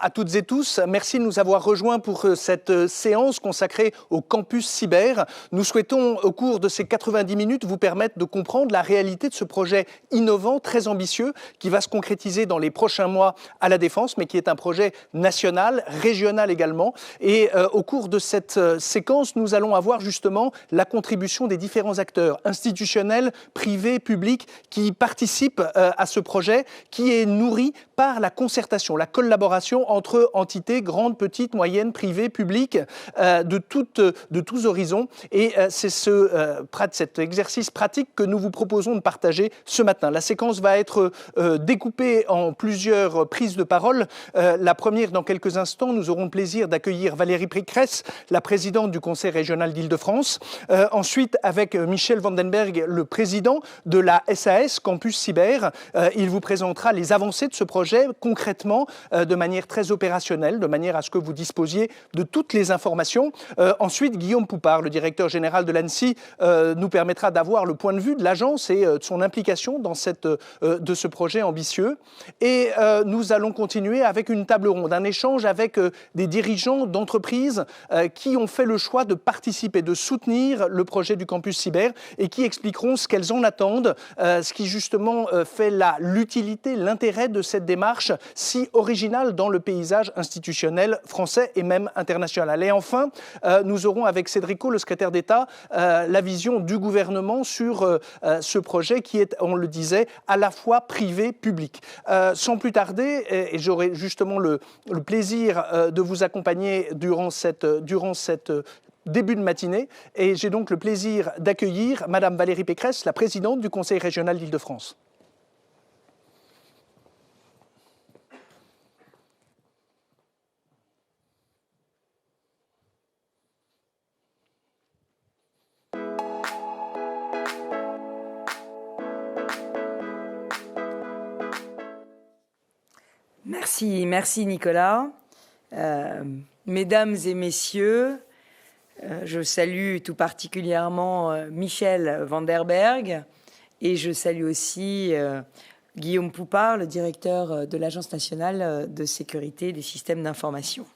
à toutes et tous. Merci de nous avoir rejoints pour cette séance consacrée au campus cyber. Nous souhaitons, au cours de ces 90 minutes, vous permettre de comprendre la réalité de ce projet innovant, très ambitieux, qui va se concrétiser dans les prochains mois à La Défense, mais qui est un projet national, régional également. Et au cours de cette séquence, nous allons avoir justement la contribution des différents acteurs institutionnels, privés, publics, qui participent à ce projet, qui est nourri par la concertation, la collaboration entre entités grandes, petites, moyennes, privées, publiques, de tous horizons. Et c'est cet exercice pratique que nous vous proposons de partager ce matin. La séquence va être découpée en plusieurs prises de parole. La première, dans quelques instants, nous aurons le plaisir d'accueillir Valérie Pécresse, la présidente du Conseil régional d'Île-de-France. Ensuite, avec Michel Vandenberg, le président de la SAS Campus Cyber, il vous présentera les avancées de ce projet concrètement, de manière très opérationnelle, de manière à ce que vous disposiez de toutes les informations. Ensuite, Guillaume Poupard, le directeur général de l'ANSSI, nous permettra d'avoir le point de vue de l'agence et de son implication dans de ce projet ambitieux. Et nous allons continuer avec une table ronde, un échange avec des dirigeants d'entreprises qui ont fait le choix de participer, de soutenir le projet du campus cyber et qui expliqueront ce qu'elles en attendent, ce qui justement fait l'utilité, l'intérêt de cette démarche si originale dans le paysage institutionnel français et même international. Et enfin, nous aurons avec Cédrico, le secrétaire d'État, la vision du gouvernement sur ce projet qui est, on le disait, à la fois privé-public. Sans plus tarder, et j'aurai justement le plaisir de vous accompagner durant cette début de matinée, et j'ai donc le plaisir d'accueillir Madame Valérie Pécresse, la présidente du Conseil régional d'Île-de-France. Merci Nicolas. Mesdames et messieurs, je salue tout particulièrement Michel Vandenberg et je salue aussi Guillaume Poupard, le directeur de l'Agence nationale de sécurité des systèmes d'information.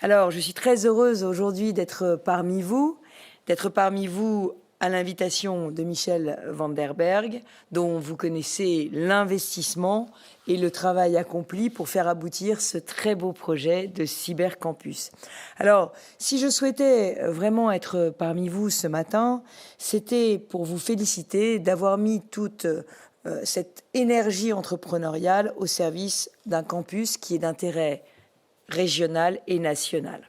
Alors, je suis très heureuse aujourd'hui d'être parmi vous à l'invitation de Michel Vandenberg, dont vous connaissez l'investissement et le travail accompli pour faire aboutir ce très beau projet de cybercampus. Alors, si je souhaitais vraiment être parmi vous ce matin, c'était pour vous féliciter d'avoir mis toute cette énergie entrepreneuriale au service d'un campus qui est d'intérêt régional et national.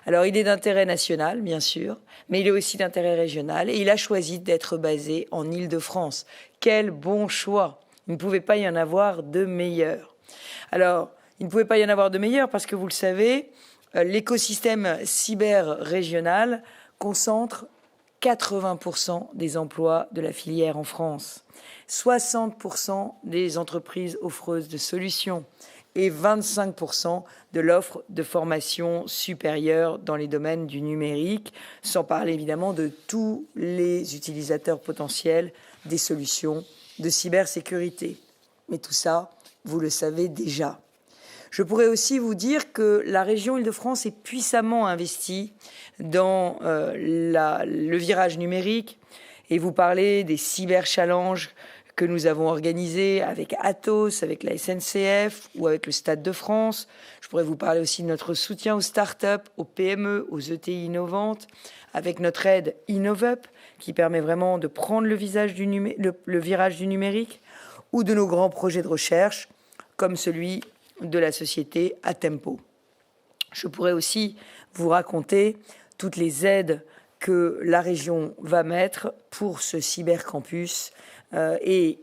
Alors, il est d'intérêt national, bien sûr, mais il est aussi d'intérêt régional et il a choisi d'être basé en Île-de-France. Quel bon choix! Il ne pouvait pas y en avoir de meilleur. Alors, il ne pouvait pas y en avoir de meilleur parce que, vous le savez, l'écosystème cyber régional concentre 80% des emplois de la filière en France, 60% des entreprises offreuses de solutions et 25% de l'offre de formation supérieure dans les domaines du numérique, sans parler évidemment de tous les utilisateurs potentiels des solutions de cybersécurité. Mais tout ça, vous le savez déjà. Je pourrais aussi vous dire que la région Île-de-France est puissamment investie dans le virage numérique et vous parlez des cyber-challenges que nous avons organisé avec Atos, avec la SNCF ou avec le Stade de France. Je pourrais vous parler aussi de notre soutien aux startups, aux PME, aux ETI innovantes, avec notre aide InnovUp, qui permet vraiment de prendre le virage du numérique, ou de nos grands projets de recherche, comme celui de la société Atempo. Je pourrais aussi vous raconter toutes les aides que la région va mettre pour ce cybercampus, et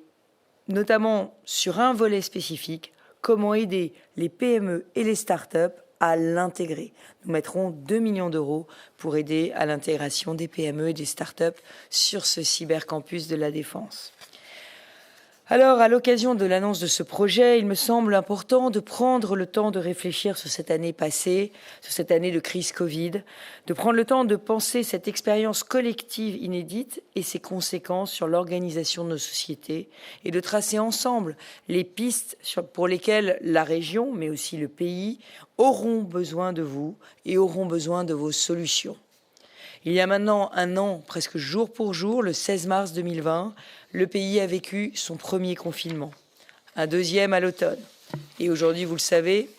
notamment sur un volet spécifique, comment aider les PME et les startups à l'intégrer. Nous mettrons 2 millions d'euros pour aider à l'intégration des PME et des startups sur ce cybercampus de La Défense. Alors, à l'occasion de l'annonce de ce projet, il me semble important de prendre le temps de réfléchir sur cette année passée, sur cette année de crise Covid, de prendre le temps de penser cette expérience collective inédite et ses conséquences sur l'organisation de nos sociétés et de tracer ensemble les pistes pour lesquelles la région, mais aussi le pays, auront besoin de vous et auront besoin de vos solutions. Il y a maintenant un an, presque jour pour jour, le 16 mars 2020, le pays a vécu son premier confinement, un deuxième à l'automne. Et aujourd'hui, vous le savez,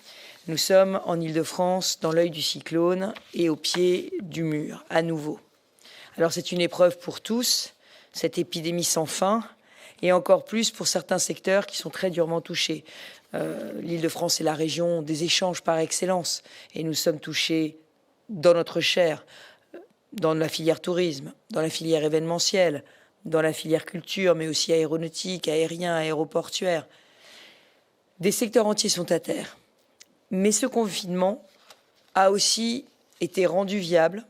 nous sommes en Île-de-France, dans l'œil du cyclone et au pied du mur, à nouveau. Alors c'est une épreuve pour tous, cette épidémie sans fin, et encore plus pour certains secteurs qui sont très durement touchés. L'Île-de-France est la région des échanges par excellence, et nous sommes touchés dans notre chair, dans la filière tourisme, dans la filière événementielle, dans la filière culture, mais aussi aéronautique, aérien, aéroportuaire. Des secteurs entiers sont à terre. Mais ce confinement a aussi été rendu viable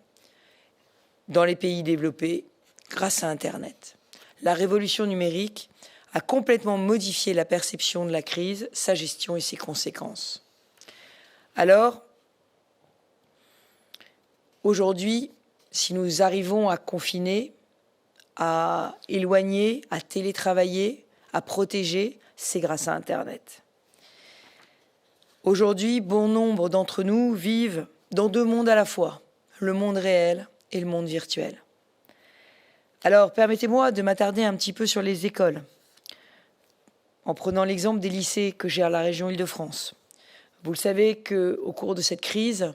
dans les pays développés grâce à Internet. La révolution numérique a complètement modifié la perception de la crise, sa gestion et ses conséquences. Alors, aujourd'hui, si nous arrivons à confiner, à éloigner, à télétravailler, à protéger, c'est grâce à Internet. Aujourd'hui, bon nombre d'entre nous vivent dans deux mondes à la fois, le monde réel et le monde virtuel. Alors, permettez-moi de m'attarder un petit peu sur les écoles, en prenant l'exemple des lycées que gère la région Île-de-France. Vous le savez qu'au cours de cette crise,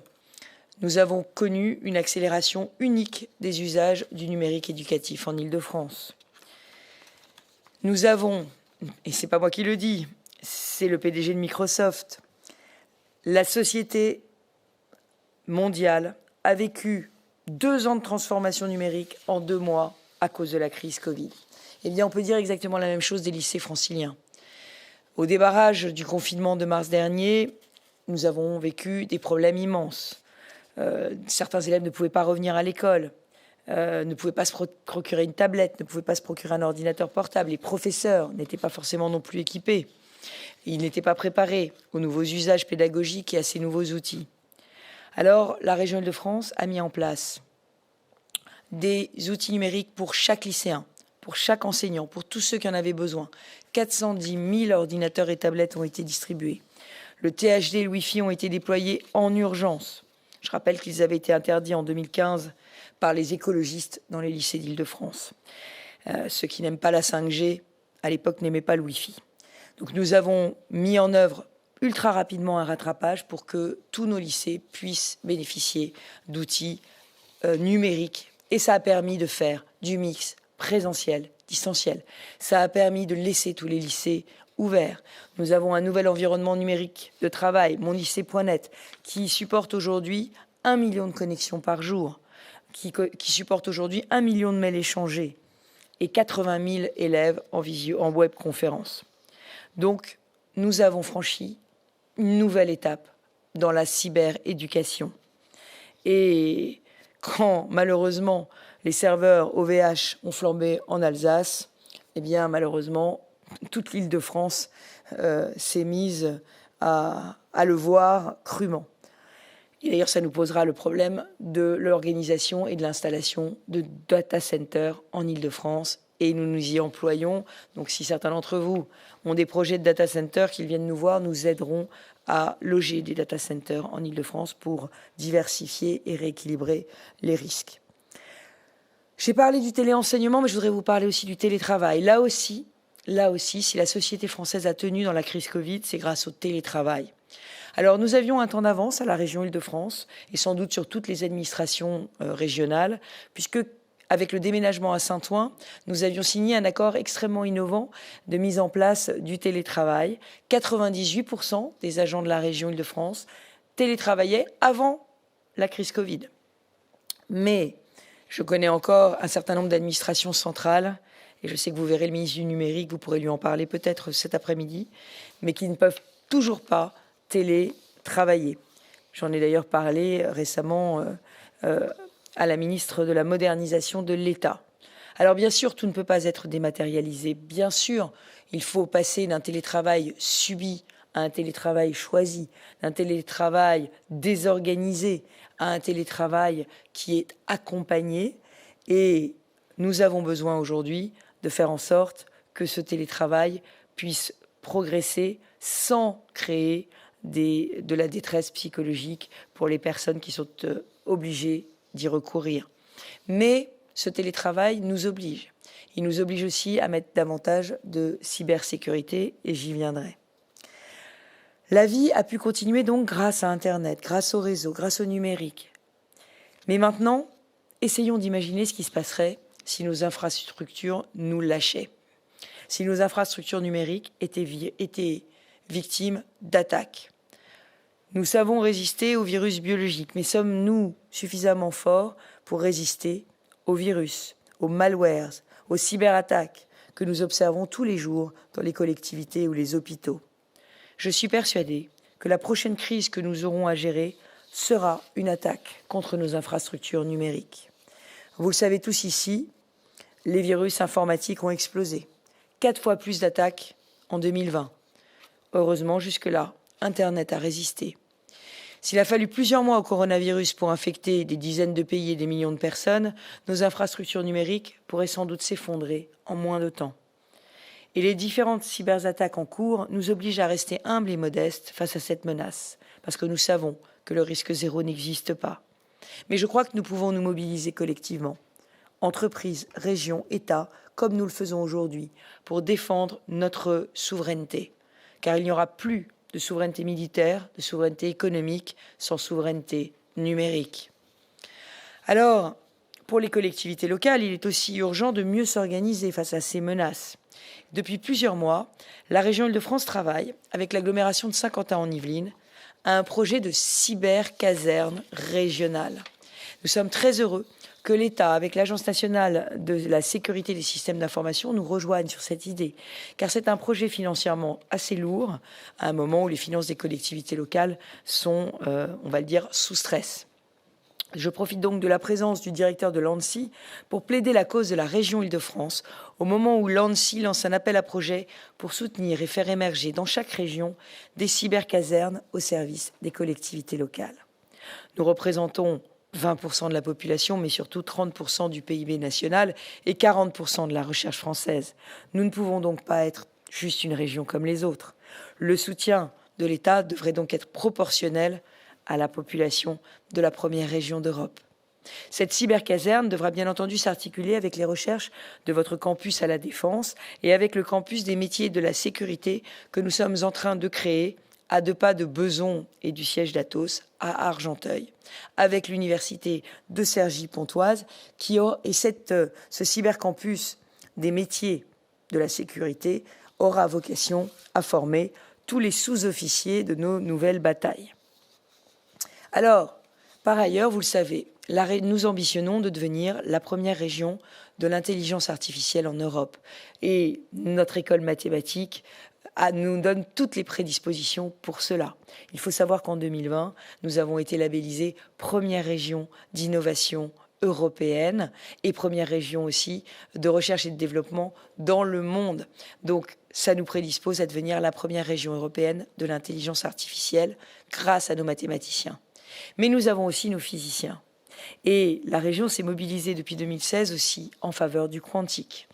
nous avons connu une accélération unique des usages du numérique éducatif en Île-de-France. Nous avons, et ce n'est pas moi qui le dis, c'est le PDG de Microsoft, la société mondiale a vécu 2 ans de transformation numérique en 2 mois à cause de la crise Covid. Eh bien, on peut dire exactement la même chose des lycées franciliens. Au débarrage du confinement de mars dernier, nous avons vécu des problèmes immenses. Certains élèves ne pouvaient pas revenir à l'école, ne pouvaient pas se procurer une tablette, ne pouvaient pas se procurer un ordinateur portable. Les professeurs n'étaient pas forcément non plus équipés. Ils n'étaient pas préparés aux nouveaux usages pédagogiques et à ces nouveaux outils. Alors, la région Île-de-France a mis en place des outils numériques pour chaque lycéen, pour chaque enseignant, pour tous ceux qui en avaient besoin. 410 000 ordinateurs et tablettes ont été distribués. Le THD et le Wi-Fi ont été déployés en urgence. Je rappelle qu'ils avaient été interdits en 2015 par les écologistes dans les lycées d'Île-de-France. Ceux qui n'aiment pas la 5G, à l'époque, n'aimaient pas le Wi-Fi. Donc nous avons mis en œuvre ultra rapidement un rattrapage pour que tous nos lycées puissent bénéficier d'outils numériques. Et ça a permis de faire du mix présentiel, distanciel. Ça a permis de laisser tous les lycées ouverts. Nous avons un nouvel environnement numérique de travail, monlycée.net, qui supporte aujourd'hui 1 million de connexions par jour, qui supporte aujourd'hui 1 million de mails échangés et 80 000 élèves en webconférence. Donc, nous avons franchi une nouvelle étape dans la cyber-éducation. Et quand, malheureusement, les serveurs OVH ont flambé en Alsace, eh bien, malheureusement, toute l'Île-de-France s'est mise à le voir crûment. Et d'ailleurs, ça nous posera le problème de l'organisation et de l'installation de data centers en Île-de-France. Et nous nous y employons. Donc, si certains d'entre vous ont des projets de data centers, qu'ils viennent nous voir, nous aiderons à loger des data centers en Île-de-France pour diversifier et rééquilibrer les risques. J'ai parlé du téléenseignement, mais je voudrais vous parler aussi du télétravail. Là aussi, si la société française a tenu dans la crise Covid, c'est grâce au télétravail. Alors, nous avions un temps d'avance à la région Île-de-France et sans doute sur toutes les administrations régionales, puisque avec le déménagement à Saint-Ouen, nous avions signé un accord extrêmement innovant de mise en place du télétravail. 98% des agents de la région Île-de-France télétravaillaient avant la crise Covid. Mais je connais encore un certain nombre d'administrations centrales, et je sais que vous verrez le ministre du Numérique, vous pourrez lui en parler peut-être cet après-midi, mais qui ne peuvent toujours pas télétravailler. J'en ai d'ailleurs parlé récemment à la ministre de la Modernisation de l'État. Alors bien sûr, tout ne peut pas être dématérialisé. Bien sûr, il faut passer d'un télétravail subi à un télétravail choisi, d'un télétravail désorganisé à un télétravail qui est accompagné. Et nous avons besoin aujourd'hui de faire en sorte que ce télétravail puisse progresser sans créer de la détresse psychologique pour les personnes qui sont obligées d'y recourir. Mais ce télétravail nous oblige. Il nous oblige aussi à mettre davantage de cybersécurité, et j'y viendrai. La vie a pu continuer donc grâce à Internet, grâce au réseau, grâce au numérique. Mais maintenant, essayons d'imaginer ce qui se passerait si nos infrastructures nous lâchaient, si nos infrastructures numériques étaient victimes d'attaques. Nous savons résister aux virus biologiques, mais sommes-nous suffisamment forts pour résister aux virus, aux malwares, aux cyberattaques que nous observons tous les jours dans les collectivités ou les hôpitaux? Je suis persuadée que la prochaine crise que nous aurons à gérer sera une attaque contre nos infrastructures numériques. Vous le savez tous ici, les virus informatiques ont explosé. 4 fois plus d'attaques en 2020. Heureusement, jusque-là, Internet a résisté. S'il a fallu plusieurs mois au coronavirus pour infecter des dizaines de pays et des millions de personnes, nos infrastructures numériques pourraient sans doute s'effondrer en moins de temps. Et les différentes cyberattaques en cours nous obligent à rester humbles et modestes face à cette menace, parce que nous savons que le risque zéro n'existe pas. Mais je crois que nous pouvons nous mobiliser collectivement, entreprises, régions, États, comme nous le faisons aujourd'hui, pour défendre notre souveraineté. Car il n'y aura plus de souveraineté militaire, de souveraineté économique, sans souveraineté numérique. Alors, pour les collectivités locales, il est aussi urgent de mieux s'organiser face à ces menaces. Depuis plusieurs mois, la région Île-de-France travaille, avec l'agglomération de Saint-Quentin en Yvelines, à un projet de cybercaserne régionale. Nous sommes très heureux que l'État, avec l'Agence nationale de la sécurité des systèmes d'information, nous rejoigne sur cette idée, car c'est un projet financièrement assez lourd, à un moment où les finances des collectivités locales sont, on va le dire, sous stress. Je profite donc de la présence du directeur de l'ANSSI pour plaider la cause de la région Île-de-France, au moment où l'ANSSI lance un appel à projet pour soutenir et faire émerger dans chaque région des cybercasernes au service des collectivités locales. Nous représentons 20% de la population, mais surtout 30% du PIB national et 40% de la recherche française. Nous ne pouvons donc pas être juste une région comme les autres. Le soutien de l'État devrait donc être proportionnel à la population de la première région d'Europe. Cette cybercaserne devra bien entendu s'articuler avec les recherches de votre campus à la Défense et avec le campus des métiers de la sécurité que nous sommes en train de créer à 2 pas de Besançon et du siège d'Atos à Argenteuil, avec l'université de Cergy-Pontoise et ce cybercampus des métiers de la sécurité aura vocation à former tous les sous-officiers de nos nouvelles batailles. Alors, par ailleurs, vous le savez, nous ambitionnons de devenir la première région de l'intelligence artificielle en Europe. Et notre école mathématique nous donne toutes les prédispositions pour cela. Il faut savoir qu'en 2020, nous avons été labellisés première région d'innovation européenne et première région aussi de recherche et de développement dans le monde. Donc, ça nous prédispose à devenir la première région européenne de l'intelligence artificielle grâce à nos mathématiciens. Mais nous avons aussi nos physiciens. Et la région s'est mobilisée depuis 2016 aussi en faveur du quantique.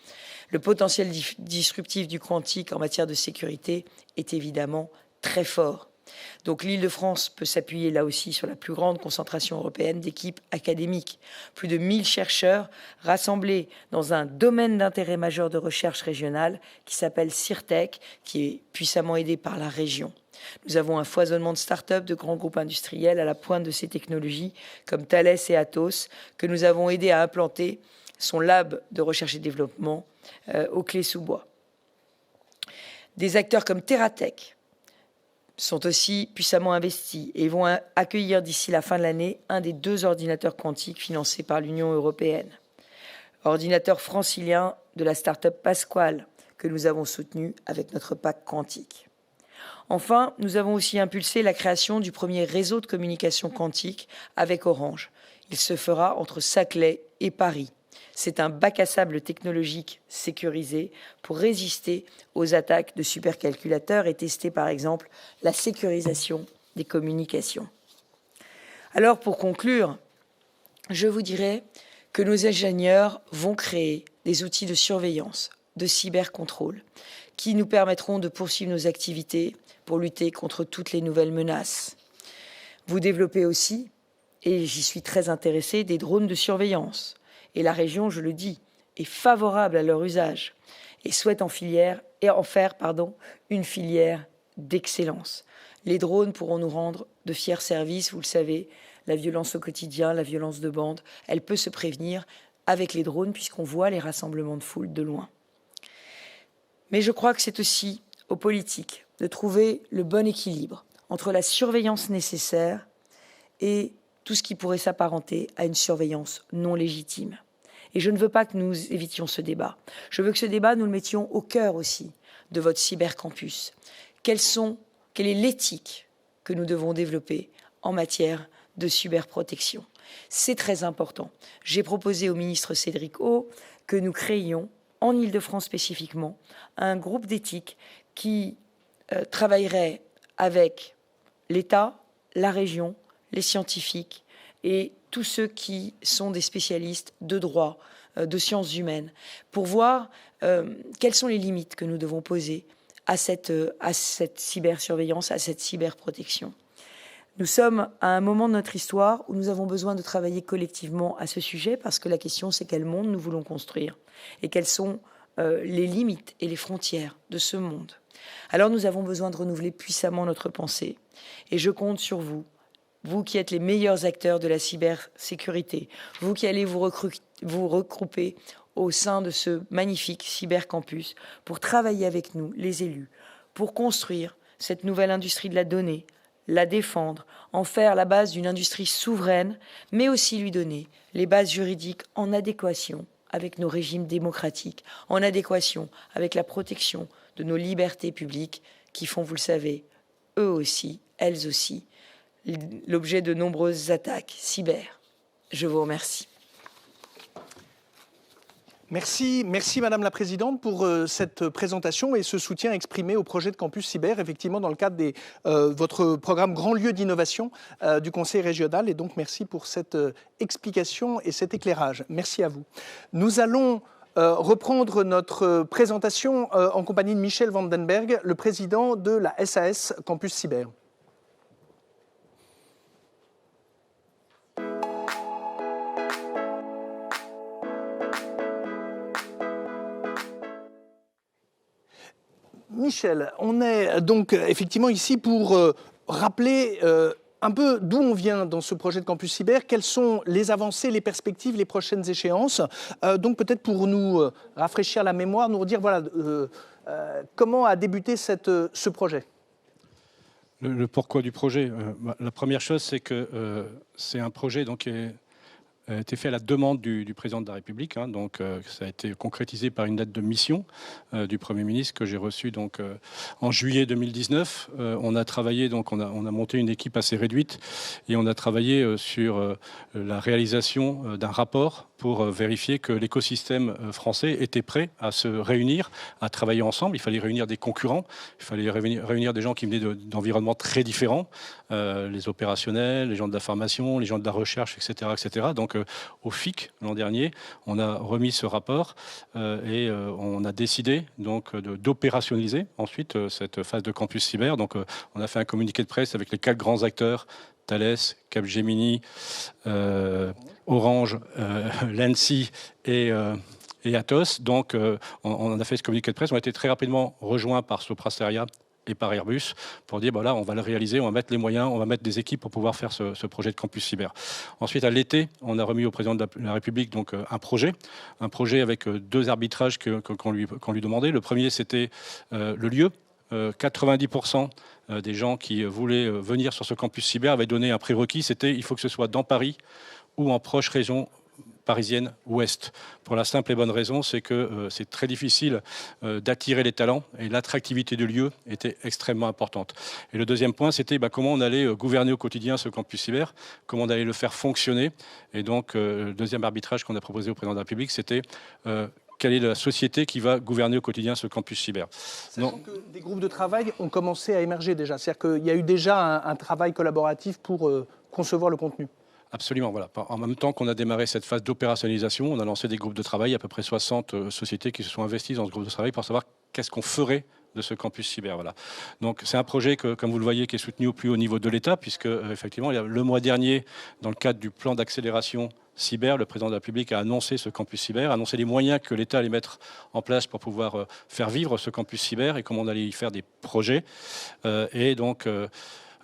Le potentiel disruptif du quantique en matière de sécurité est évidemment très fort. Donc l'Île-de-France peut s'appuyer là aussi sur la plus grande concentration européenne d'équipes académiques. Plus de 1000 chercheurs rassemblés dans un domaine d'intérêt majeur de recherche régionale qui s'appelle CIRTEC, qui est puissamment aidé par la région. Nous avons un foisonnement de start-up, de grands groupes industriels à la pointe de ces technologies, comme Thales et Atos, que nous avons aidé à implanter son lab de recherche et développement aux Clés-sous-Bois. Des acteurs comme TerraTech sont aussi puissamment investis et vont accueillir d'ici la fin de l'année un des 2 ordinateurs quantiques financés par l'Union européenne. Ordinateur francilien de la start-up Pasquale, que nous avons soutenu avec notre PAC quantique. Enfin, nous avons aussi impulsé la création du premier réseau de communication quantique avec Orange. Il se fera entre Saclay et Paris. C'est un bac à sable technologique sécurisé pour résister aux attaques de supercalculateurs et tester par exemple la sécurisation des communications. Alors pour conclure, je vous dirais que nos ingénieurs vont créer des outils de surveillance, de cybercontrôle, qui nous permettront de poursuivre nos activités pour lutter contre toutes les nouvelles menaces. Vous développez aussi, et j'y suis très intéressée, des drones de surveillance. Et la région, je le dis, est favorable à leur usage et souhaite en faire une filière d'excellence. Les drones pourront nous rendre de fiers services, vous le savez, la violence au quotidien, la violence de bande, elle peut se prévenir avec les drones puisqu'on voit les rassemblements de foule de loin. Mais je crois que c'est aussi aux politiques de trouver le bon équilibre entre la surveillance nécessaire et tout ce qui pourrait s'apparenter à une surveillance non légitime. Et je ne veux pas que nous évitions ce débat. Je veux que ce débat, nous le mettions au cœur aussi de votre cybercampus. Quelle est l'éthique que nous devons développer en matière de cyberprotection? C'est très important. J'ai proposé au ministre Cédric O que nous créions, en Île-de-France spécifiquement, un groupe d'éthique qui travaillerait avec l'État, la région, les scientifiques et tous ceux qui sont des spécialistes de droit, de sciences humaines, pour voir quelles sont les limites que nous devons poser à cette cybersurveillance, à cette cyberprotection. Nous sommes à un moment de notre histoire où nous avons besoin de travailler collectivement à ce sujet parce que la question, c'est quel monde nous voulons construire et quelles sont les limites et les frontières de ce monde. Alors nous avons besoin de renouveler puissamment notre pensée et je compte sur vous, vous qui êtes les meilleurs acteurs de la cybersécurité, vous qui allez vous regrouper au sein de ce magnifique cybercampus pour travailler avec nous, les élus, pour construire cette nouvelle industrie de la donnée, la défendre, en faire la base d'une industrie souveraine, mais aussi lui donner les bases juridiques en adéquation avec nos régimes démocratiques, en adéquation avec la protection de nos libertés publiques qui font, vous le savez, eux aussi, elles aussi, l'objet de nombreuses attaques cyber. Je vous remercie. Merci Madame la Présidente pour cette présentation et ce soutien exprimé au projet de Campus Cyber, effectivement dans le cadre de votre programme Grand Lieu d'innovation du Conseil régional. Et donc merci pour cette explication et cet éclairage. Merci à vous. Nous allons reprendre notre présentation en compagnie de Michel Vandenberg, le président de la SAS Campus Cyber. Michel, on est donc effectivement ici pour rappeler un peu d'où on vient dans ce projet de Campus Cyber, quelles sont les avancées, les perspectives, les prochaines échéances. Donc peut-être pour nous rafraîchir la mémoire, nous redire voilà, comment a débuté ce projet. Le pourquoi du projet. La première chose, c'est que c'est un projet donc, qui a été fait à la demande du président de la République. Donc, ça a été concrétisé par une lettre de mission du Premier ministre que j'ai reçue donc, en juillet 2019. On a travaillé, donc on a monté une équipe assez réduite et on a travaillé sur la réalisation d'un rapport pour vérifier que l'écosystème français était prêt à se réunir, à travailler ensemble. Il fallait réunir des concurrents, il fallait réunir des gens qui venaient d'environnements très différents, les opérationnels, les gens de la formation, les gens de la recherche, etc. etc. Donc au FIC, l'an dernier, on a remis ce rapport et on a décidé donc d'opérationnaliser ensuite cette phase de Campus Cyber. Donc on a fait un communiqué de presse avec les 4 grands acteurs, Thales, Capgemini, Orange, l'ANSSI et Atos. Donc, on a fait ce communiqué de presse. On a été très rapidement rejoints par Soprasteria et par Airbus pour dire, voilà, on va le réaliser, on va mettre les moyens, on va mettre des équipes pour pouvoir faire ce projet de Campus Cyber. Ensuite, à l'été, on a remis au président de la République donc, un projet avec 2 arbitrages qu'on lui demandait. Le premier, c'était le lieu. 90% des gens qui voulaient venir sur ce campus cyber avaient donné un prérequis, c'était il faut que ce soit dans Paris ou en proche région parisienne ouest. Pour la simple et bonne raison, c'est que c'est très difficile d'attirer les talents et l'attractivité du lieu était extrêmement importante. Et le deuxième point, c'était comment on allait gouverner au quotidien ce campus cyber, comment on allait le faire fonctionner. Et donc, le deuxième arbitrage qu'on a proposé au président de la République, c'était quelle est la société qui va gouverner au quotidien ce campus cyber. Sachant que des groupes de travail ont commencé à émerger déjà. C'est-à-dire qu'il y a eu déjà un travail collaboratif pour concevoir le contenu. Absolument, voilà. En même temps qu'on a démarré cette phase d'opérationnalisation, on a lancé des groupes de travail, à peu près 60 sociétés qui se sont investies dans ce groupe de travail pour savoir qu'est-ce qu'on ferait de ce campus cyber. Voilà. Donc c'est un projet que, comme vous le voyez, qui est soutenu au plus haut niveau de l'État, puisque effectivement, le mois dernier, dans le cadre du plan d'accélération cyber, le président de la République a annoncé ce campus cyber, a annoncé les moyens que l'État allait mettre en place pour pouvoir faire vivre ce campus cyber et comment on allait y faire des projets. Et donc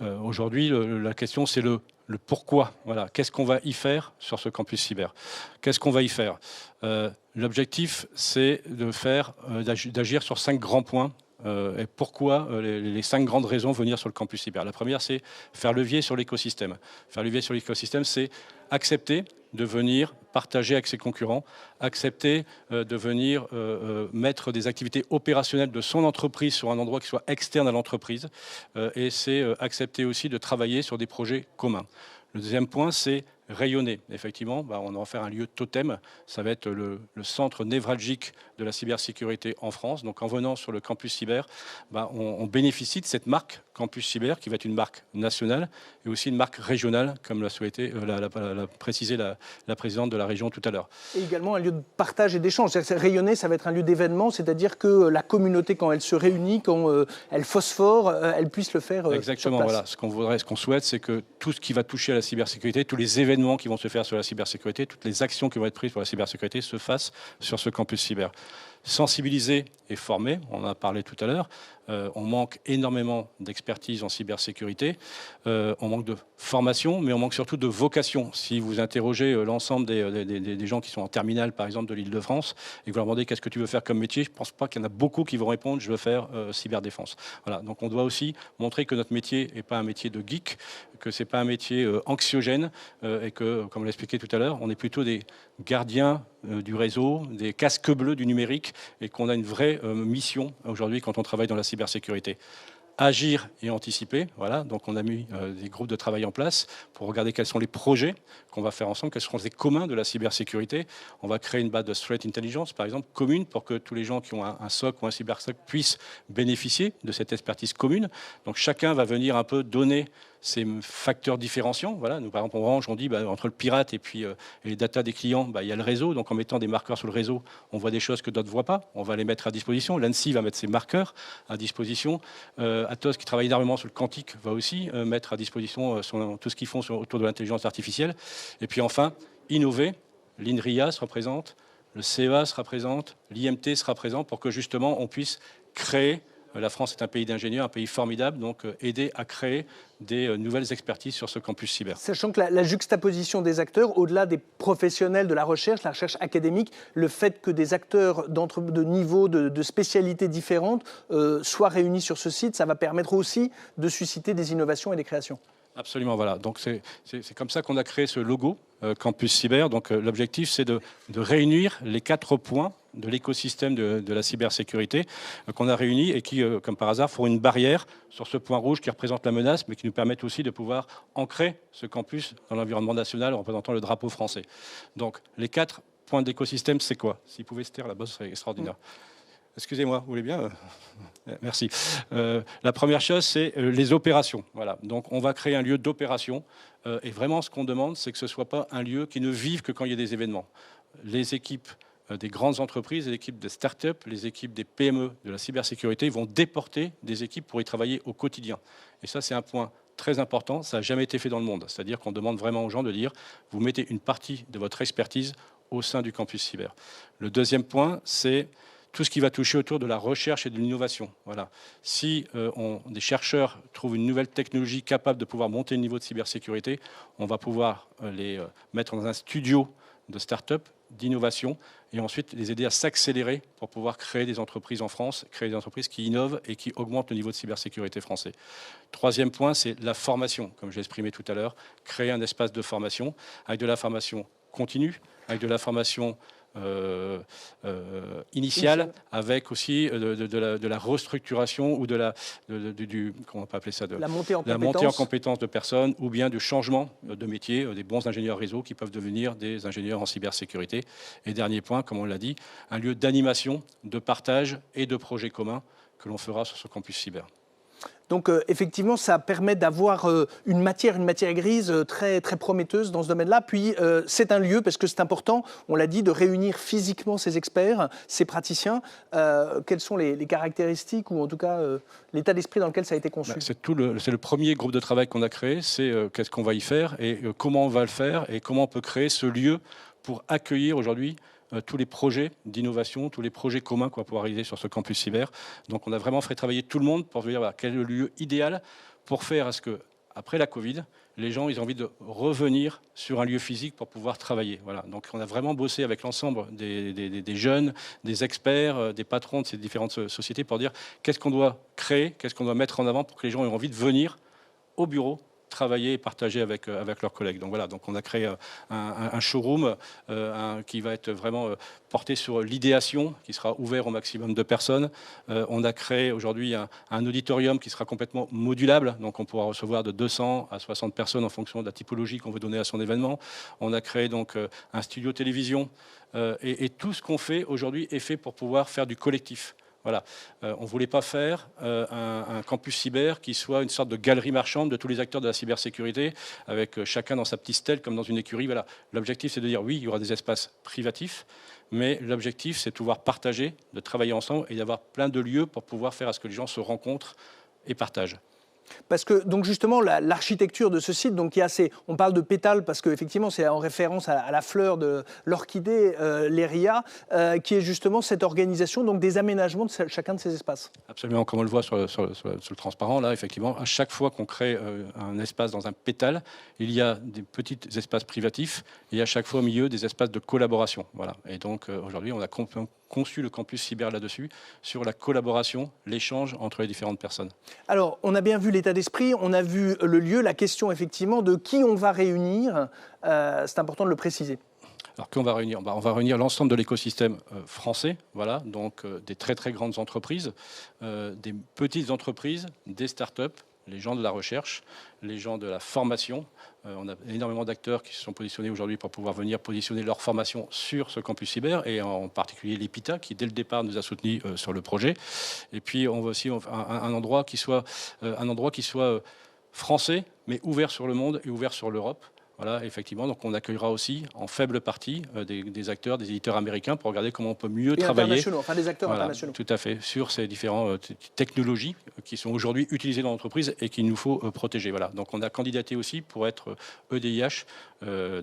aujourd'hui, la question, c'est le pourquoi. Voilà. Qu'est-ce qu'on va y faire sur ce campus cyber? Qu'est-ce qu'on va y faire? L'objectif, c'est d'agir sur 5 grands points. Et pourquoi les 5 grandes raisons de venir sur le campus cyber? La première, c'est faire levier sur l'écosystème. Faire levier sur l'écosystème, c'est accepter de venir partager avec ses concurrents, accepter de venir mettre des activités opérationnelles de son entreprise sur un endroit qui soit externe à l'entreprise. Et c'est accepter aussi de travailler sur des projets communs. Le deuxième point, c'est rayonner. Effectivement, on va faire un lieu totem. Ça va être le centre névralgique de la cybersécurité en France. Donc en venant sur le campus cyber, on bénéficie de cette marque campus cyber qui va être une marque nationale et aussi une marque régionale, comme l'a souhaité, l'a précisé la présidente de la région tout à l'heure. Et également un lieu de partage et d'échange. Rayonner, ça va être un lieu d'événement, c'est-à-dire que la communauté, quand elle se réunit, quand elle phosphore, elle puisse le faire. Exactement, sur place. Voilà. Ce qu'on souhaite, c'est que tout ce qui va toucher à la cybersécurité, tous les événements qui vont se faire sur la cybersécurité, toutes les actions qui vont être prises pour la cybersécurité se fassent sur ce campus cyber. Sensibiliser et former, on en a parlé tout à l'heure. On manque énormément d'expertise en cybersécurité. On manque de formation, mais on manque surtout de vocation. Si vous interrogez l'ensemble des gens qui sont en terminale, par exemple, de l'Île-de-France, et que vous leur demandez qu'est-ce que tu veux faire comme métier, je ne pense pas qu'il y en a beaucoup qui vont répondre « je veux faire cyberdéfense ». Voilà. Donc on doit aussi montrer que notre métier n'est pas un métier de geek, que ce n'est pas un métier anxiogène, et que, comme on l'a expliqué tout à l'heure, on est plutôt des gardiens du réseau, des casques bleus du numérique, et qu'on a une vraie mission aujourd'hui quand on travaille dans la cybersécurité. Agir et anticiper, voilà. Donc on a mis des groupes de travail en place pour regarder quels sont les projets qu'on va faire ensemble, quels seront les communs de la cybersécurité. On va créer une base de threat intelligence, par exemple, commune, pour que tous les gens qui ont un SOC ou un cyberSOC puissent bénéficier de cette expertise commune. Donc chacun va venir un peu donner ces facteurs différenciants. Voilà. Nous, par exemple, en Orange, on dit entre le pirate et puis les data des clients, il y a le réseau. Donc en mettant des marqueurs sur le réseau, on voit des choses que d'autres ne voient pas. On va les mettre à disposition. L'ANSSI va mettre ses marqueurs à disposition. Atos, qui travaille énormément sur le quantique, va aussi mettre à disposition tout ce qu'ils font autour de l'intelligence artificielle. Et puis enfin, innover. L'INRIA se représente, le CEA se représente, l'IMT sera présent pour que justement on puisse créer. La France est un pays d'ingénieurs, un pays formidable, donc aider à créer des nouvelles expertises sur ce campus cyber. Sachant que la juxtaposition des acteurs, au-delà des professionnels de la recherche académique, le fait que des acteurs de niveaux, de spécialités différentes soient réunis sur ce site, ça va permettre aussi de susciter des innovations et des créations. Absolument, voilà. Donc c'est comme ça qu'on a créé ce logo Campus Cyber. Donc l'objectif, c'est de réunir les 4 points de l'écosystème de la cybersécurité qu'on a réunis et qui, comme par hasard, font une barrière sur ce point rouge qui représente la menace, mais qui nous permettent aussi de pouvoir ancrer ce campus dans l'environnement national en représentant le drapeau français. Donc les 4 points d'écosystème, c'est quoi? S'il pouvait se taire là-bas, ce serait extraordinaire. Excusez-moi, vous voulez bien? Merci. La première chose, c'est les opérations. Voilà. Donc, on va créer un lieu d'opération. Et vraiment, ce qu'on demande, c'est que ce ne soit pas un lieu qui ne vive que quand il y a des événements. Les équipes des grandes entreprises, les équipes des start-up, les équipes des PME de la cybersécurité vont déporter des équipes pour y travailler au quotidien. Et ça, c'est un point très important. Ça n'a jamais été fait dans le monde. C'est-à-dire qu'on demande vraiment aux gens de dire, vous mettez une partie de votre expertise au sein du campus cyber. Le deuxième point, c'est tout ce qui va toucher autour de la recherche et de l'innovation. Voilà. Si des chercheurs trouvent une nouvelle technologie capable de pouvoir monter le niveau de cybersécurité, on va pouvoir les mettre dans un studio de start-up, d'innovation, et ensuite les aider à s'accélérer pour pouvoir créer des entreprises en France, créer des entreprises qui innovent et qui augmentent le niveau de cybersécurité français. Troisième point, c'est la formation, comme j'ai exprimé tout à l'heure, créer un espace de formation avec de la formation continue, avec de la formation initiale, avec aussi de la restructuration ou comment on peut appeler ça, la montée en compétences de personnes, ou bien du changement de métier, des bons ingénieurs réseau qui peuvent devenir des ingénieurs en cybersécurité. Et dernier point, comme on l'a dit, un lieu d'animation, de partage et de projets communs que l'on fera sur ce campus cyber. Donc effectivement, ça permet d'avoir une matière grise très, très prometteuse dans ce domaine-là. Puis c'est un lieu, parce que c'est important, on l'a dit, de réunir physiquement ces experts, ces praticiens. Quelles sont les caractéristiques ou en tout cas l'état d'esprit dans lequel ça a été conçu? C'est le premier groupe de travail qu'on a créé, c'est qu'est-ce qu'on va y faire et comment on va le faire et comment on peut créer ce lieu pour accueillir aujourd'hui tous les projets d'innovation, tous les projets communs qu'on va pouvoir réaliser sur ce campus cyber. Donc on a vraiment fait travailler tout le monde pour dire voilà, quel est le lieu idéal pour faire à ce que, après la Covid, les gens ils ont envie de revenir sur un lieu physique pour pouvoir travailler. Voilà. Donc on a vraiment bossé avec l'ensemble des jeunes, des experts, des patrons de ces différentes sociétés pour dire qu'est-ce qu'on doit créer, qu'est-ce qu'on doit mettre en avant pour que les gens aient envie de venir au bureau, travailler et partager avec leurs collègues. Donc voilà, donc on a créé un showroom qui va être vraiment porté sur l'idéation, qui sera ouvert au maximum de personnes. On a créé aujourd'hui un auditorium qui sera complètement modulable, donc on pourra recevoir de 200 à 60 personnes en fonction de la typologie qu'on veut donner à son événement. On a créé donc un studio télévision et tout ce qu'on fait aujourd'hui est fait pour pouvoir faire du collectif. Voilà. On ne voulait pas faire un campus cyber qui soit une sorte de galerie marchande de tous les acteurs de la cybersécurité, avec chacun dans sa petite stèle, comme dans une écurie. Voilà. L'objectif, c'est de dire, oui, il y aura des espaces privatifs, mais l'objectif, c'est de pouvoir partager, de travailler ensemble et d'avoir plein de lieux pour pouvoir faire à ce que les gens se rencontrent et partagent. Parce que donc justement l'architecture de ce site, donc il y a on parle de pétales parce qu'effectivement c'est en référence à la fleur de l'orchidée, l'Eria, qui est justement cette organisation donc des aménagements de chacun de ces espaces. Absolument, comme on le voit sur le transparent là, effectivement, à chaque fois qu'on crée un espace dans un pétale, il y a des petits espaces privatifs et à chaque fois au milieu des espaces de collaboration. Voilà. Et donc aujourd'hui on a conçu le campus cyber là-dessus, sur la collaboration, l'échange entre les différentes personnes. Alors, on a bien vu l'état d'esprit, on a vu le lieu, la question effectivement de qui on va réunir, c'est important de le préciser. Alors qu'on va réunir, on va réunir l'ensemble de l'écosystème français, voilà, donc des très très grandes entreprises, des petites entreprises, des startups, les gens de la recherche, les gens de la formation. On a énormément d'acteurs qui se sont positionnés aujourd'hui pour pouvoir venir positionner leur formation sur ce campus cyber, et en particulier l'EPITA qui dès le départ nous a soutenus sur le projet. Et puis on va aussi un endroit qui soit français, mais ouvert sur le monde et ouvert sur l'Europe. Voilà, effectivement, donc on accueillera aussi en faible partie des acteurs, des éditeurs américains pour regarder comment on peut mieux travailler. Enfin des acteurs internationaux. Tout à fait, sur ces différentes technologies qui sont aujourd'hui utilisées dans l'entreprise et qu'il nous faut protéger. Voilà, donc on a candidaté aussi pour être EDIH,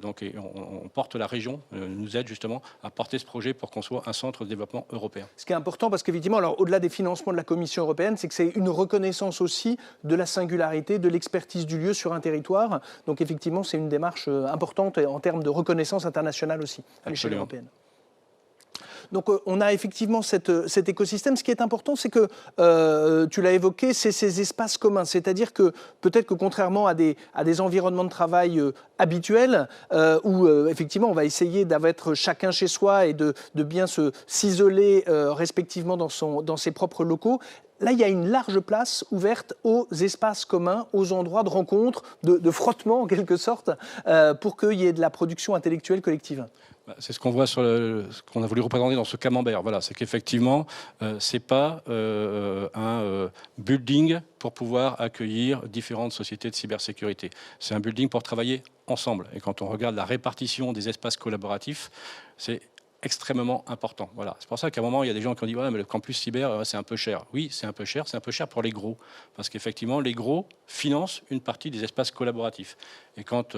donc et on porte la région, nous aide justement à porter ce projet pour qu'on soit un centre de développement européen. Ce qui est important parce qu'effectivement, alors au-delà des financements de la Commission européenne, c'est que c'est une reconnaissance aussi de la singularité, de l'expertise du lieu sur un territoire. Donc effectivement, c'est une démarche importante en termes de reconnaissance internationale aussi à l'échelle européenne. Donc on a effectivement cet écosystème. Ce qui est important, c'est que, tu l'as évoqué, c'est ces espaces communs. C'est-à-dire que peut-être que contrairement à des environnements de travail habituels, où effectivement on va essayer d'être chacun chez soi et de bien s'isoler respectivement dans ses propres locaux, là, il y a une large place ouverte aux espaces communs, aux endroits de rencontre, de frottement en quelque sorte, pour qu'il y ait de la production intellectuelle collective. C'est ce qu'on voit sur ce qu'on a voulu représenter dans ce camembert. Voilà, c'est qu'effectivement, c'est pas un building pour pouvoir accueillir différentes sociétés de cybersécurité. C'est un building pour travailler ensemble. Et quand on regarde la répartition des espaces collaboratifs, c'est extrêmement important. Voilà. C'est pour ça qu'à un moment, il y a des gens qui ont dit ouais, mais le campus cyber, c'est un peu cher. Oui, c'est un peu cher pour les gros. Parce qu'effectivement, les gros financent une partie des espaces collaboratifs. Et quand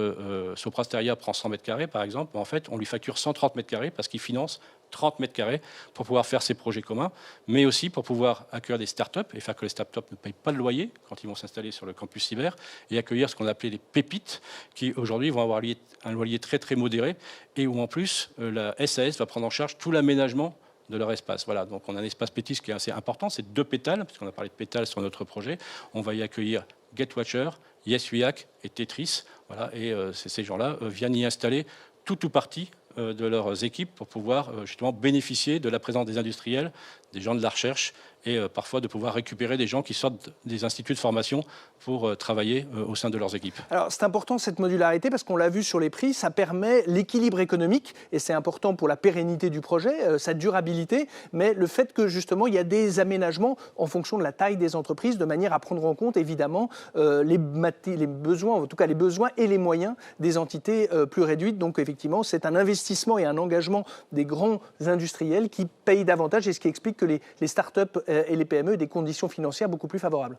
Soprasteria prend 100 mètres carrés, par exemple, en fait, on lui facture 130 mètres carrés parce qu'il finance 30 mètres carrés pour pouvoir faire ses projets communs, mais aussi pour pouvoir accueillir des startups et faire que les startups ne payent pas de loyer quand ils vont s'installer sur le campus cyber, et accueillir ce qu'on appelait les pépites, qui aujourd'hui vont avoir un loyer très très modéré, et où en plus la SAS va prendre en charge tout l'aménagement de leur espace. Voilà, donc on a un espace pétis qui est assez important, c'est 2 pétales, parce qu'on a parlé de pétales sur notre projet. On va y accueillir GetWatcher, YesWeHack et Tetris. Voilà, et ces gens-là viennent y installer tout ou partie de leurs équipes pour pouvoir justement bénéficier de la présence des industriels, des gens de la recherche et parfois de pouvoir récupérer des gens qui sortent des instituts de formation pour travailler au sein de leurs équipes. Alors c'est important cette modularité parce qu'on l'a vu sur les prix, ça permet l'équilibre économique et c'est important pour la pérennité du projet, sa durabilité, mais le fait que justement il y a des aménagements en fonction de la taille des entreprises de manière à prendre en compte évidemment les besoins, en tout cas les besoins et les moyens des entités plus réduites. Donc effectivement c'est un investissement et un engagement des grands industriels qui payent davantage et ce qui explique que les startups et les PME aient des conditions financières beaucoup plus favorables.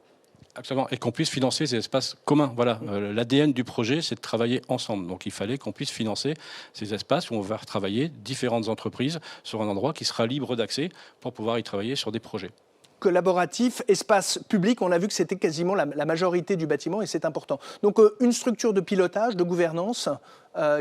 Absolument, et qu'on puisse financer ces espaces communs. Voilà, l'ADN du projet, c'est de travailler ensemble. Donc il fallait qu'on puisse financer ces espaces où on va travailler différentes entreprises sur un endroit qui sera libre d'accès pour pouvoir y travailler sur des projets. Collaboratif, espace public, on a vu que c'était quasiment la majorité du bâtiment et c'est important. Donc une structure de pilotage, de gouvernance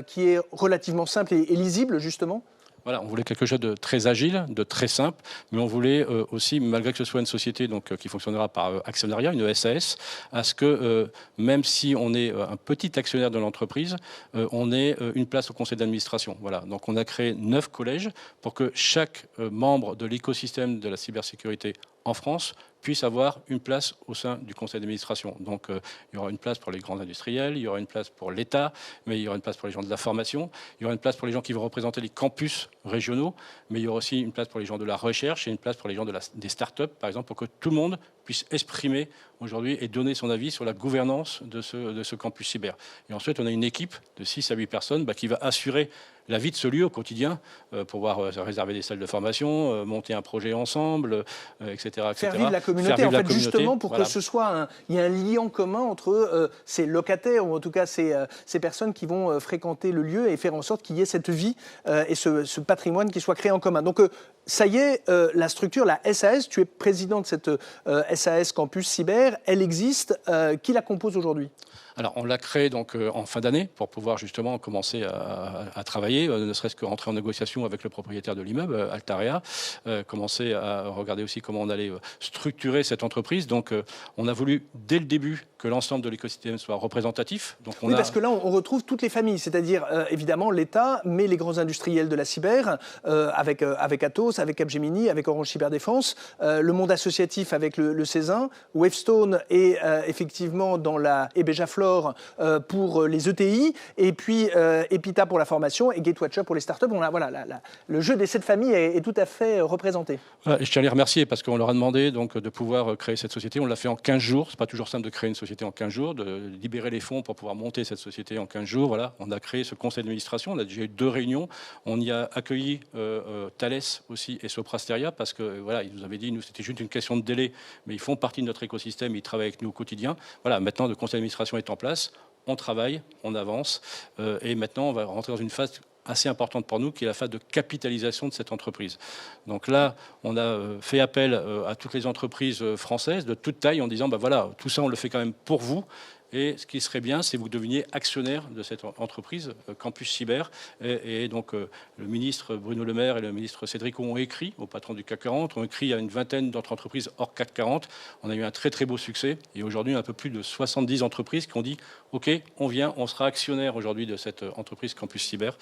qui est relativement simple et lisible justement. Voilà, on voulait quelque chose de très agile, de très simple, mais on voulait aussi, malgré que ce soit une société donc, qui fonctionnera par actionnariat, une SAS, à ce que même si on est un petit actionnaire de l'entreprise, on ait une place au conseil d'administration. Voilà, donc on a créé 9 collèges pour que chaque membre de l'écosystème de la cybersécurité en France puisse avoir une place au sein du conseil d'administration. Donc il y aura une place pour les grands industriels, il y aura une place pour l'État, mais il y aura une place pour les gens de la formation, il y aura une place pour les gens qui vont représenter les campus régionaux, mais il y aura aussi une place pour les gens de la recherche et une place pour les gens des startups, par exemple, pour que tout le monde puisse exprimer aujourd'hui et donner son avis sur la gouvernance de ce campus cyber. Et ensuite, on a une équipe de 6 à 8 personnes qui va assurer la vie de ce lieu au quotidien, pouvoir réserver des salles de formation, monter un projet ensemble, etc., etc. Faire vivre la communauté, en fait, justement, pour que ce soit il y ait un lien commun entre ces locataires, ou en tout cas ces personnes qui vont fréquenter le lieu et faire en sorte qu'il y ait cette vie et ce patrimoine qui soit créé en commun. Donc, ça y est, la structure, la SAS, tu es président de cette SAS Campus Cyber, elle existe. Qui la compose aujourd'hui ? Alors, on l'a créé donc en fin d'année pour pouvoir justement commencer à travailler, ne serait-ce que rentrer en négociation avec le propriétaire de l'immeuble, Altarea, commencer à regarder aussi comment on allait structurer cette entreprise. Donc, on a voulu dès le début que l'ensemble de l'écosystème soit représentatif. Donc, parce que là, on retrouve toutes les familles, c'est-à-dire évidemment l'État, mais les grands industriels de la cyber, avec Atos, avec Capgemini, avec Orange Cyberdéfense, le monde associatif avec le Césin, Wavestone et effectivement dans et Bejaflor pour les ETI, et puis Epita pour la formation et Gatewatcher pour les startups. Le jeu des 7 familles est tout à fait représenté. Voilà, et je tiens à les remercier parce qu'on leur a demandé donc, de pouvoir créer cette société. On l'a fait en 15 jours. Ce n'est pas toujours simple de créer une société en 15 jours, de libérer les fonds pour pouvoir monter cette société en 15 jours. Voilà, on a créé ce conseil d'administration. On a déjà eu 2 réunions. On y a accueilli Thales aussi et Soprasteria parce que voilà, ils nous avaient dit, nous, c'était juste une question de délai, mais ils font partie de notre écosystème, ils travaillent avec nous au quotidien. Voilà, maintenant, le conseil d'administration est en place. On travaille, on avance, et maintenant, on va rentrer dans une phase assez importante pour nous, qui est la phase de capitalisation de cette entreprise. Donc là, on a fait appel à toutes les entreprises françaises de toute taille en disant, voilà, tout ça, on le fait quand même pour vous. Et ce qui serait bien, c'est que vous deveniez actionnaire de cette entreprise, Campus Cyber. Et donc, le ministre Bruno Le Maire et le ministre Cédric ont écrit au patron du CAC 40, ont écrit à une vingtaine d'autres entreprises hors CAC 40. On a eu un très, très beau succès. Et aujourd'hui, un peu plus de 70 entreprises qui ont dit « OK, on vient, on sera actionnaire aujourd'hui de cette entreprise Campus Cyber,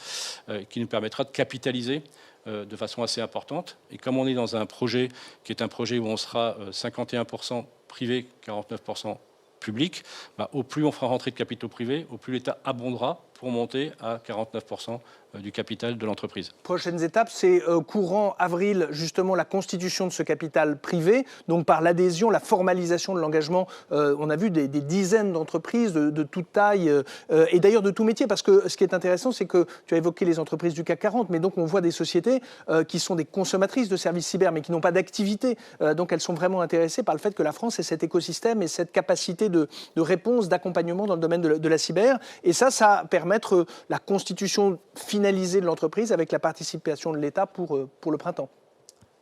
qui nous permettra de capitaliser de façon assez importante. Et comme on est dans un projet qui est un projet où on sera 51% privé, 49% public, au plus on fera rentrer de capitaux privés, au plus l'État abondera pour monter à 49% du capital de l'entreprise. Prochaines étapes, c'est courant avril, justement, la constitution de ce capital privé, donc par l'adhésion, la formalisation de l'engagement. On a vu des dizaines d'entreprises de toute taille et d'ailleurs de tout métier, parce que ce qui est intéressant, c'est que tu as évoqué les entreprises du CAC 40, mais donc on voit des sociétés qui sont des consommatrices de services cyber, mais qui n'ont pas d'activité. Donc elles sont vraiment intéressées par le fait que la France ait cet écosystème et cette capacité de réponse, d'accompagnement dans le domaine de la cyber. Et ça permettre la constitution finalisée de l'entreprise avec la participation de l'État pour le printemps.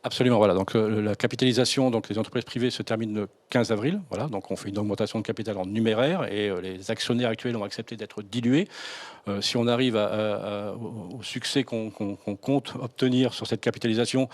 Absolument, voilà. Donc la capitalisation, donc les entreprises privées se termine le 15 avril. Voilà, donc on fait une augmentation de capital en numéraire et les actionnaires actuels ont accepté d'être dilués. Si on arrive au succès qu'on compte obtenir sur cette capitalisation,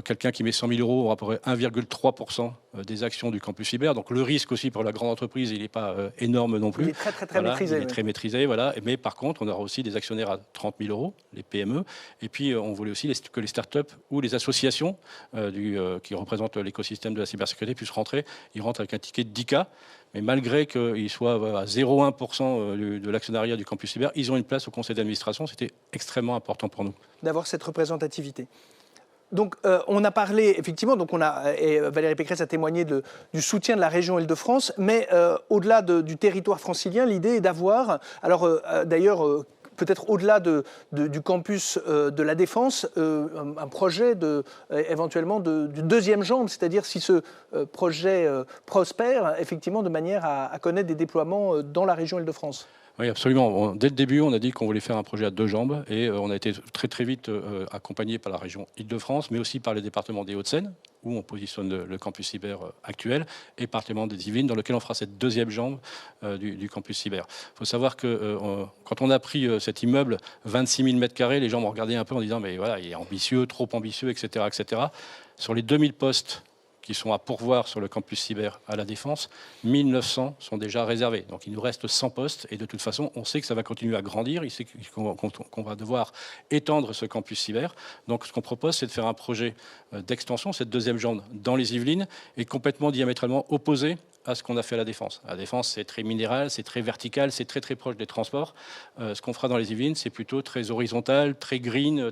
quelqu'un qui met 100 000 euros aura à peu près 1,3% des actions du campus cyber. Donc le risque aussi pour la grande entreprise, il n'est pas énorme non plus. Il est très maîtrisé. Il est très maîtrisé, voilà. Mais par contre, on aura aussi des actionnaires à 30 000 euros, les PME. Et puis, on voulait aussi que les startups ou les associations qui représentent l'écosystème de la cybersécurité puissent rentrer. Ils rentrent avec un ticket de 10K. Mais malgré qu'ils soient à 0,1% de l'actionnariat du campus cyber, ils ont une place au conseil d'administration. C'était extrêmement important pour nous. D'avoir cette représentativité. Donc, on a parlé, effectivement, et Valérie Pécresse a témoigné du soutien de la région Île-de-France, mais au-delà du territoire francilien, l'idée est d'avoir, d'ailleurs, peut-être au-delà du campus de la Défense, un projet éventuellement d'une deuxième jambe, c'est-à-dire si ce projet prospère, effectivement, de manière à connaître des déploiements dans la région Île-de-France. Oui, absolument. Dès le début, on a dit qu'on voulait faire un projet à 2 jambes et on a été très vite accompagné par la région Île-de-France, mais aussi par les départements des Hauts-de-Seine, où on positionne le campus cyber actuel, et par le département des Yvelines, dans lequel on fera cette deuxième jambe du campus cyber. Il faut savoir que quand on a pris cet immeuble, 26 000 m², les gens m'ont regardé un peu en disant mais voilà, il est ambitieux, trop ambitieux, etc., etc. Sur les 2000 postes qui sont à pourvoir sur le campus cyber à la Défense, 1900 sont déjà réservés. Donc il nous reste 100 postes et de toute façon, on sait que ça va continuer à grandir, qu'on va devoir étendre ce campus cyber. Donc ce qu'on propose, c'est de faire un projet d'extension, cette deuxième jambe dans les Yvelines, est complètement diamétralement opposé à ce qu'on a fait à la Défense. À la Défense, c'est très minéral, c'est très vertical, c'est très proche des transports. Ce qu'on fera dans les Yvelines, c'est plutôt très horizontal, très green,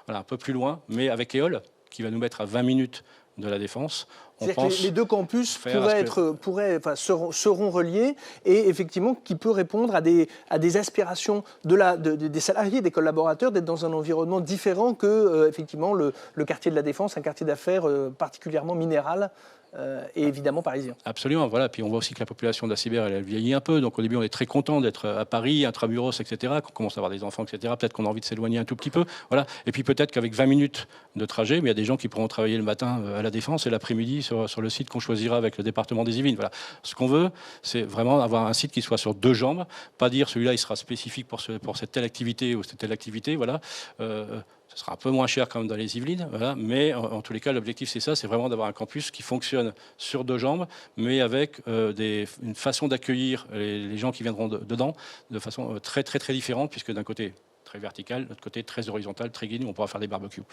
voilà, un peu plus loin, mais avec Éole, qui va nous mettre à 20 minutes de la Défense. C'est-à-dire que les deux campus seront reliés et effectivement qui peut répondre à des aspirations des salariés, des collaborateurs, d'être dans un environnement différent que effectivement le quartier de la Défense, un quartier d'affaires particulièrement minéral. Et évidemment parisien. Absolument, voilà. Puis on voit aussi que la population de la cyber, elle vieillit un peu. Donc au début, on est très content d'être à Paris, intramuros, etc. Qu'on commence à avoir des enfants, etc. Peut-être qu'on a envie de s'éloigner un tout petit peu. Voilà. Et puis peut-être qu'avec 20 minutes de trajet, mais il y a des gens qui pourront travailler le matin à la Défense et l'après-midi sur le site qu'on choisira avec le département des Yvelines. Voilà. Ce qu'on veut, c'est vraiment avoir un site qui soit sur 2 jambes. Pas dire celui-là, il sera spécifique pour cette telle activité ou cette telle activité. Voilà. Ce sera un peu moins cher quand même dans les Yvelines, voilà. Mais en tous les cas, l'objectif, c'est ça, c'est vraiment d'avoir un campus qui fonctionne sur 2 jambes, mais avec une façon d'accueillir les gens qui viendront dedans de façon très différente, puisque d'un côté, très vertical, de l'autre côté, très horizontal, très guidé, on pourra faire des barbecues.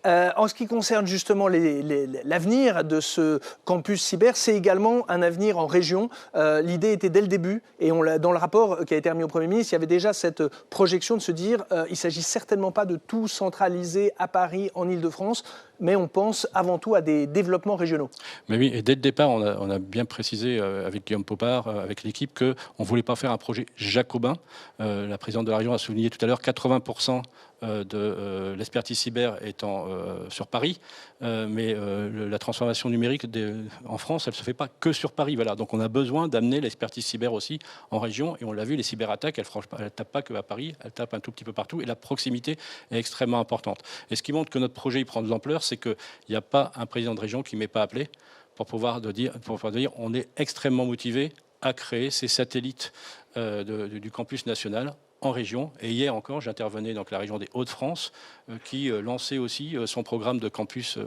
En ce qui concerne justement l'avenir de ce campus cyber, c'est également un avenir en région. L'idée était dès le début, et dans le rapport qui a été remis au Premier ministre, il y avait déjà cette projection de se dire il ne s'agit certainement pas de tout centraliser à Paris, en Île-de-France, mais on pense avant tout à des développements régionaux. Mais oui, et dès le départ, on a bien précisé avec Guillaume Popard, avec l'équipe, qu'on ne voulait pas faire un projet jacobin. La présidente de la région a souligné tout à l'heure 80% de l'expertise cyber étant sur Paris, mais la transformation numérique en France, elle ne se fait pas que sur Paris. Voilà. Donc on a besoin d'amener l'expertise cyber aussi en région, et on l'a vu, les cyberattaques, elles ne tapent pas que à Paris, elles tapent un tout petit peu partout, et la proximité est extrêmement importante. Et ce qui montre que notre projet il prend de l'ampleur, c'est qu'il n'y a pas un président de région qui ne m'est pas appelé pour pouvoir dire on est extrêmement motivé à créer ces satellites du campus national en région. Et hier encore, j'intervenais dans la région des Hauts-de-France qui lançait aussi son programme de campus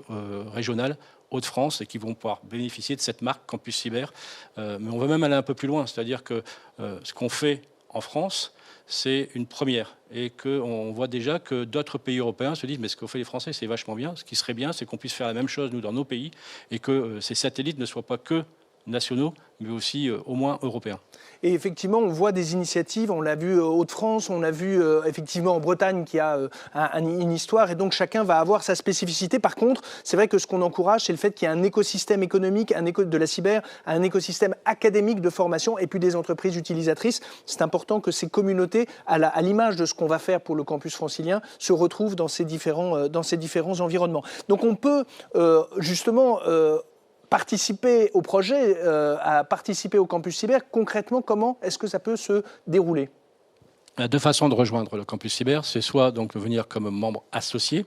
régional Hauts-de-France et qui vont pouvoir bénéficier de cette marque Campus Cyber. Mais on veut même aller un peu plus loin, c'est-à-dire que ce qu'on fait en France, c'est une première et qu'on voit déjà que d'autres pays européens se disent mais ce qu'ont fait les Français, c'est vachement bien. Ce qui serait bien, c'est qu'on puisse faire la même chose, nous, dans nos pays et que ces satellites ne soient pas que nationaux, mais aussi au moins européens. Et effectivement, on voit des initiatives, on l'a vu en Hauts-de-France, on l'a vu effectivement en Bretagne qui a une histoire, et donc chacun va avoir sa spécificité. Par contre, c'est vrai que ce qu'on encourage, c'est le fait qu'il y ait un écosystème économique de la cyber, un écosystème académique de formation, et puis des entreprises utilisatrices. C'est important que ces communautés, à l'image de ce qu'on va faire pour le campus francilien, se retrouvent dans ces différents environnements. Donc on peut justement participer au projet, à participer au campus cyber. Concrètement, comment est-ce que ça peut se dérouler ? Il y a 2 façons de rejoindre le campus cyber. C'est soit donc de venir comme membre associé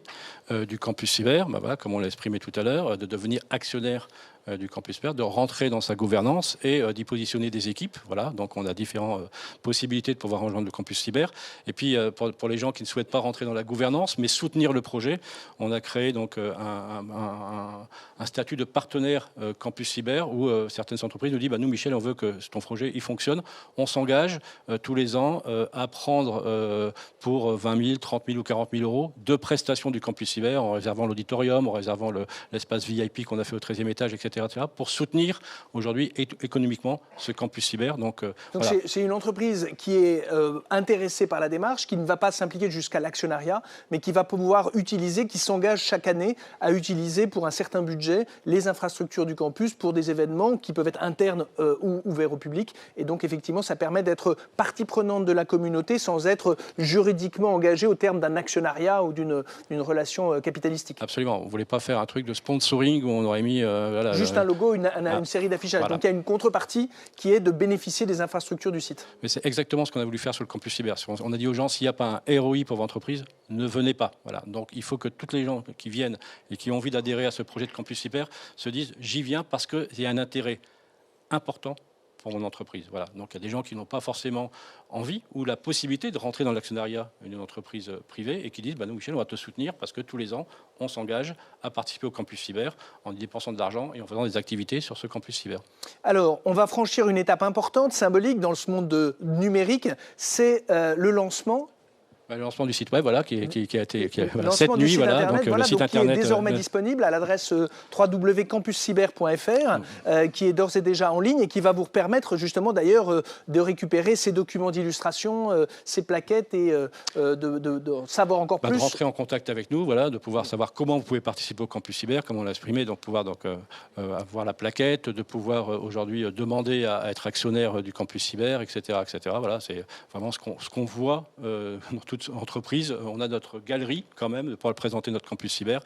du campus cyber, voilà, comme on l'a exprimé tout à l'heure, de devenir actionnaire du campus cyber, de rentrer dans sa gouvernance et d'y positionner des équipes. Voilà, donc on a différentes possibilités de pouvoir rejoindre le campus cyber. Et puis pour les gens qui ne souhaitent pas rentrer dans la gouvernance, mais soutenir le projet, on a créé donc un statut de partenaire campus cyber où certaines entreprises nous disent nous Michel, on veut que ton projet il fonctionne. On s'engage tous les ans à prendre pour 20 000, 30 000 ou 40 000 euros de prestations du campus cyber en réservant l'auditorium, en réservant l'espace VIP qu'on a fait au 13e étage, etc., pour soutenir aujourd'hui économiquement ce campus cyber. Donc voilà. C'est une entreprise qui est intéressée par la démarche, qui ne va pas s'impliquer jusqu'à l'actionnariat, mais qui va pouvoir utiliser, qui s'engage chaque année à utiliser pour un certain budget les infrastructures du campus pour des événements qui peuvent être internes ou ouverts au public. Et donc effectivement, ça permet d'être partie prenante de la communauté sans être juridiquement engagé au terme d'un actionnariat ou d'une relation capitalistique. Absolument. On ne voulait pas faire un truc de sponsoring où on aurait mis... juste un logo, une série d'affichages. Voilà. Donc il y a une contrepartie qui est de bénéficier des infrastructures du site. Mais c'est exactement ce qu'on a voulu faire sur le campus cyber. On a dit aux gens, s'il n'y a pas un ROI pour votre entreprise, ne venez pas. Voilà. Donc il faut que toutes les gens qui viennent et qui ont envie d'adhérer à ce projet de campus cyber se disent, j'y viens parce qu'il y a un intérêt important pour mon entreprise. Voilà. Donc il y a des gens qui n'ont pas forcément envie ou la possibilité de rentrer dans l'actionnariat d'une entreprise privée et qui disent nous Michel, on va te soutenir parce que tous les ans on s'engage à participer au campus cyber en y dépensant de l'argent et en faisant des activités sur ce campus cyber. Alors on va franchir une étape importante, symbolique dans ce monde numérique, c'est le lancement. Le lancement du site web, voilà, qui a été cette nuit, voilà, donc le site internet qui est désormais disponible à l'adresse www.campuscyber.fr, qui est d'ores et déjà en ligne et qui va vous permettre justement d'ailleurs de récupérer ces documents d'illustration, ces plaquettes et de savoir encore plus. De rentrer en contact avec nous, voilà, de pouvoir savoir comment vous pouvez participer au campus cyber, comment on l'a exprimé, donc pouvoir avoir la plaquette, de pouvoir aujourd'hui demander à être actionnaire du campus cyber, etc., etc. Voilà, c'est vraiment ce qu'on voit dans toute entreprise. On a notre galerie quand même pour présenter notre campus cyber.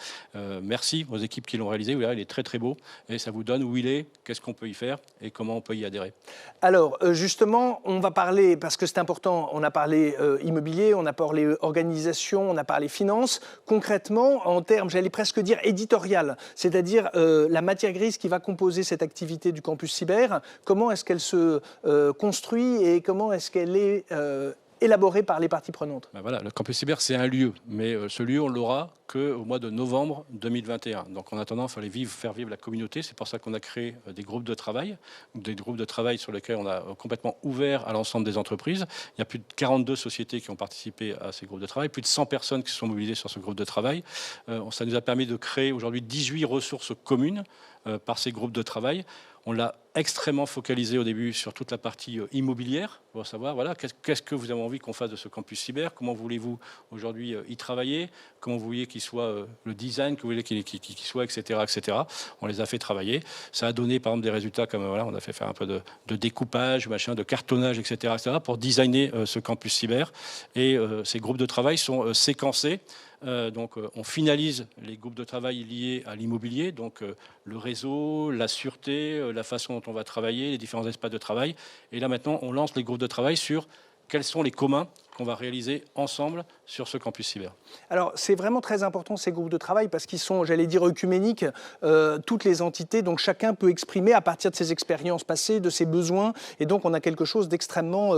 Merci aux équipes qui l'ont réalisé. Voilà, il est très très beau et ça vous donne où il est, qu'est-ce qu'on peut y faire et comment on peut y adhérer. Alors justement, on va parler, parce que c'est important, on a parlé immobilier, on a parlé organisation, on a parlé finance. Concrètement, en termes, j'allais presque dire éditorial, c'est-à-dire la matière grise qui va composer cette activité du campus cyber, comment est-ce qu'elle se construit et comment est-ce qu'elle est élaboré par les parties prenantes. Voilà, le campus cyber, c'est un lieu, mais ce lieu, on l'aura qu'au mois de novembre 2021. Donc en attendant, il fallait faire vivre la communauté. C'est pour ça qu'on a créé des groupes de travail sur lesquels on a complètement ouvert à l'ensemble des entreprises. Il y a plus de 42 sociétés qui ont participé à ces groupes de travail, plus de 100 personnes qui se sont mobilisées sur ce groupe de travail. Ça nous a permis de créer aujourd'hui 18 ressources communes par ces groupes de travail. On l'a extrêmement focalisé au début sur toute la partie immobilière, pour savoir voilà, qu'est-ce que vous avez envie qu'on fasse de ce campus cyber, comment voulez-vous aujourd'hui y travailler, comment vous voulez qu'il soit le design, que vous voulez qu'il soit, etc., etc. On les a fait travailler. Ça a donné par exemple des résultats comme voilà, on a fait faire un peu de découpage, de cartonnage, etc., pour designer ce campus cyber. Et ces groupes de travail sont séquencés. Donc on finalise les groupes de travail liés à l'immobilier, donc le réseau, la sûreté, la façon dont on va travailler, les différents espaces de travail. Et là maintenant, on lance les groupes de travail sur quels sont les communs qu'on va réaliser ensemble sur ce campus cyber. Alors, c'est vraiment très important ces groupes de travail parce qu'ils sont, j'allais dire, œcuméniques, toutes les entités, donc chacun peut exprimer à partir de ses expériences passées, de ses besoins, et donc on a quelque chose d'extrêmement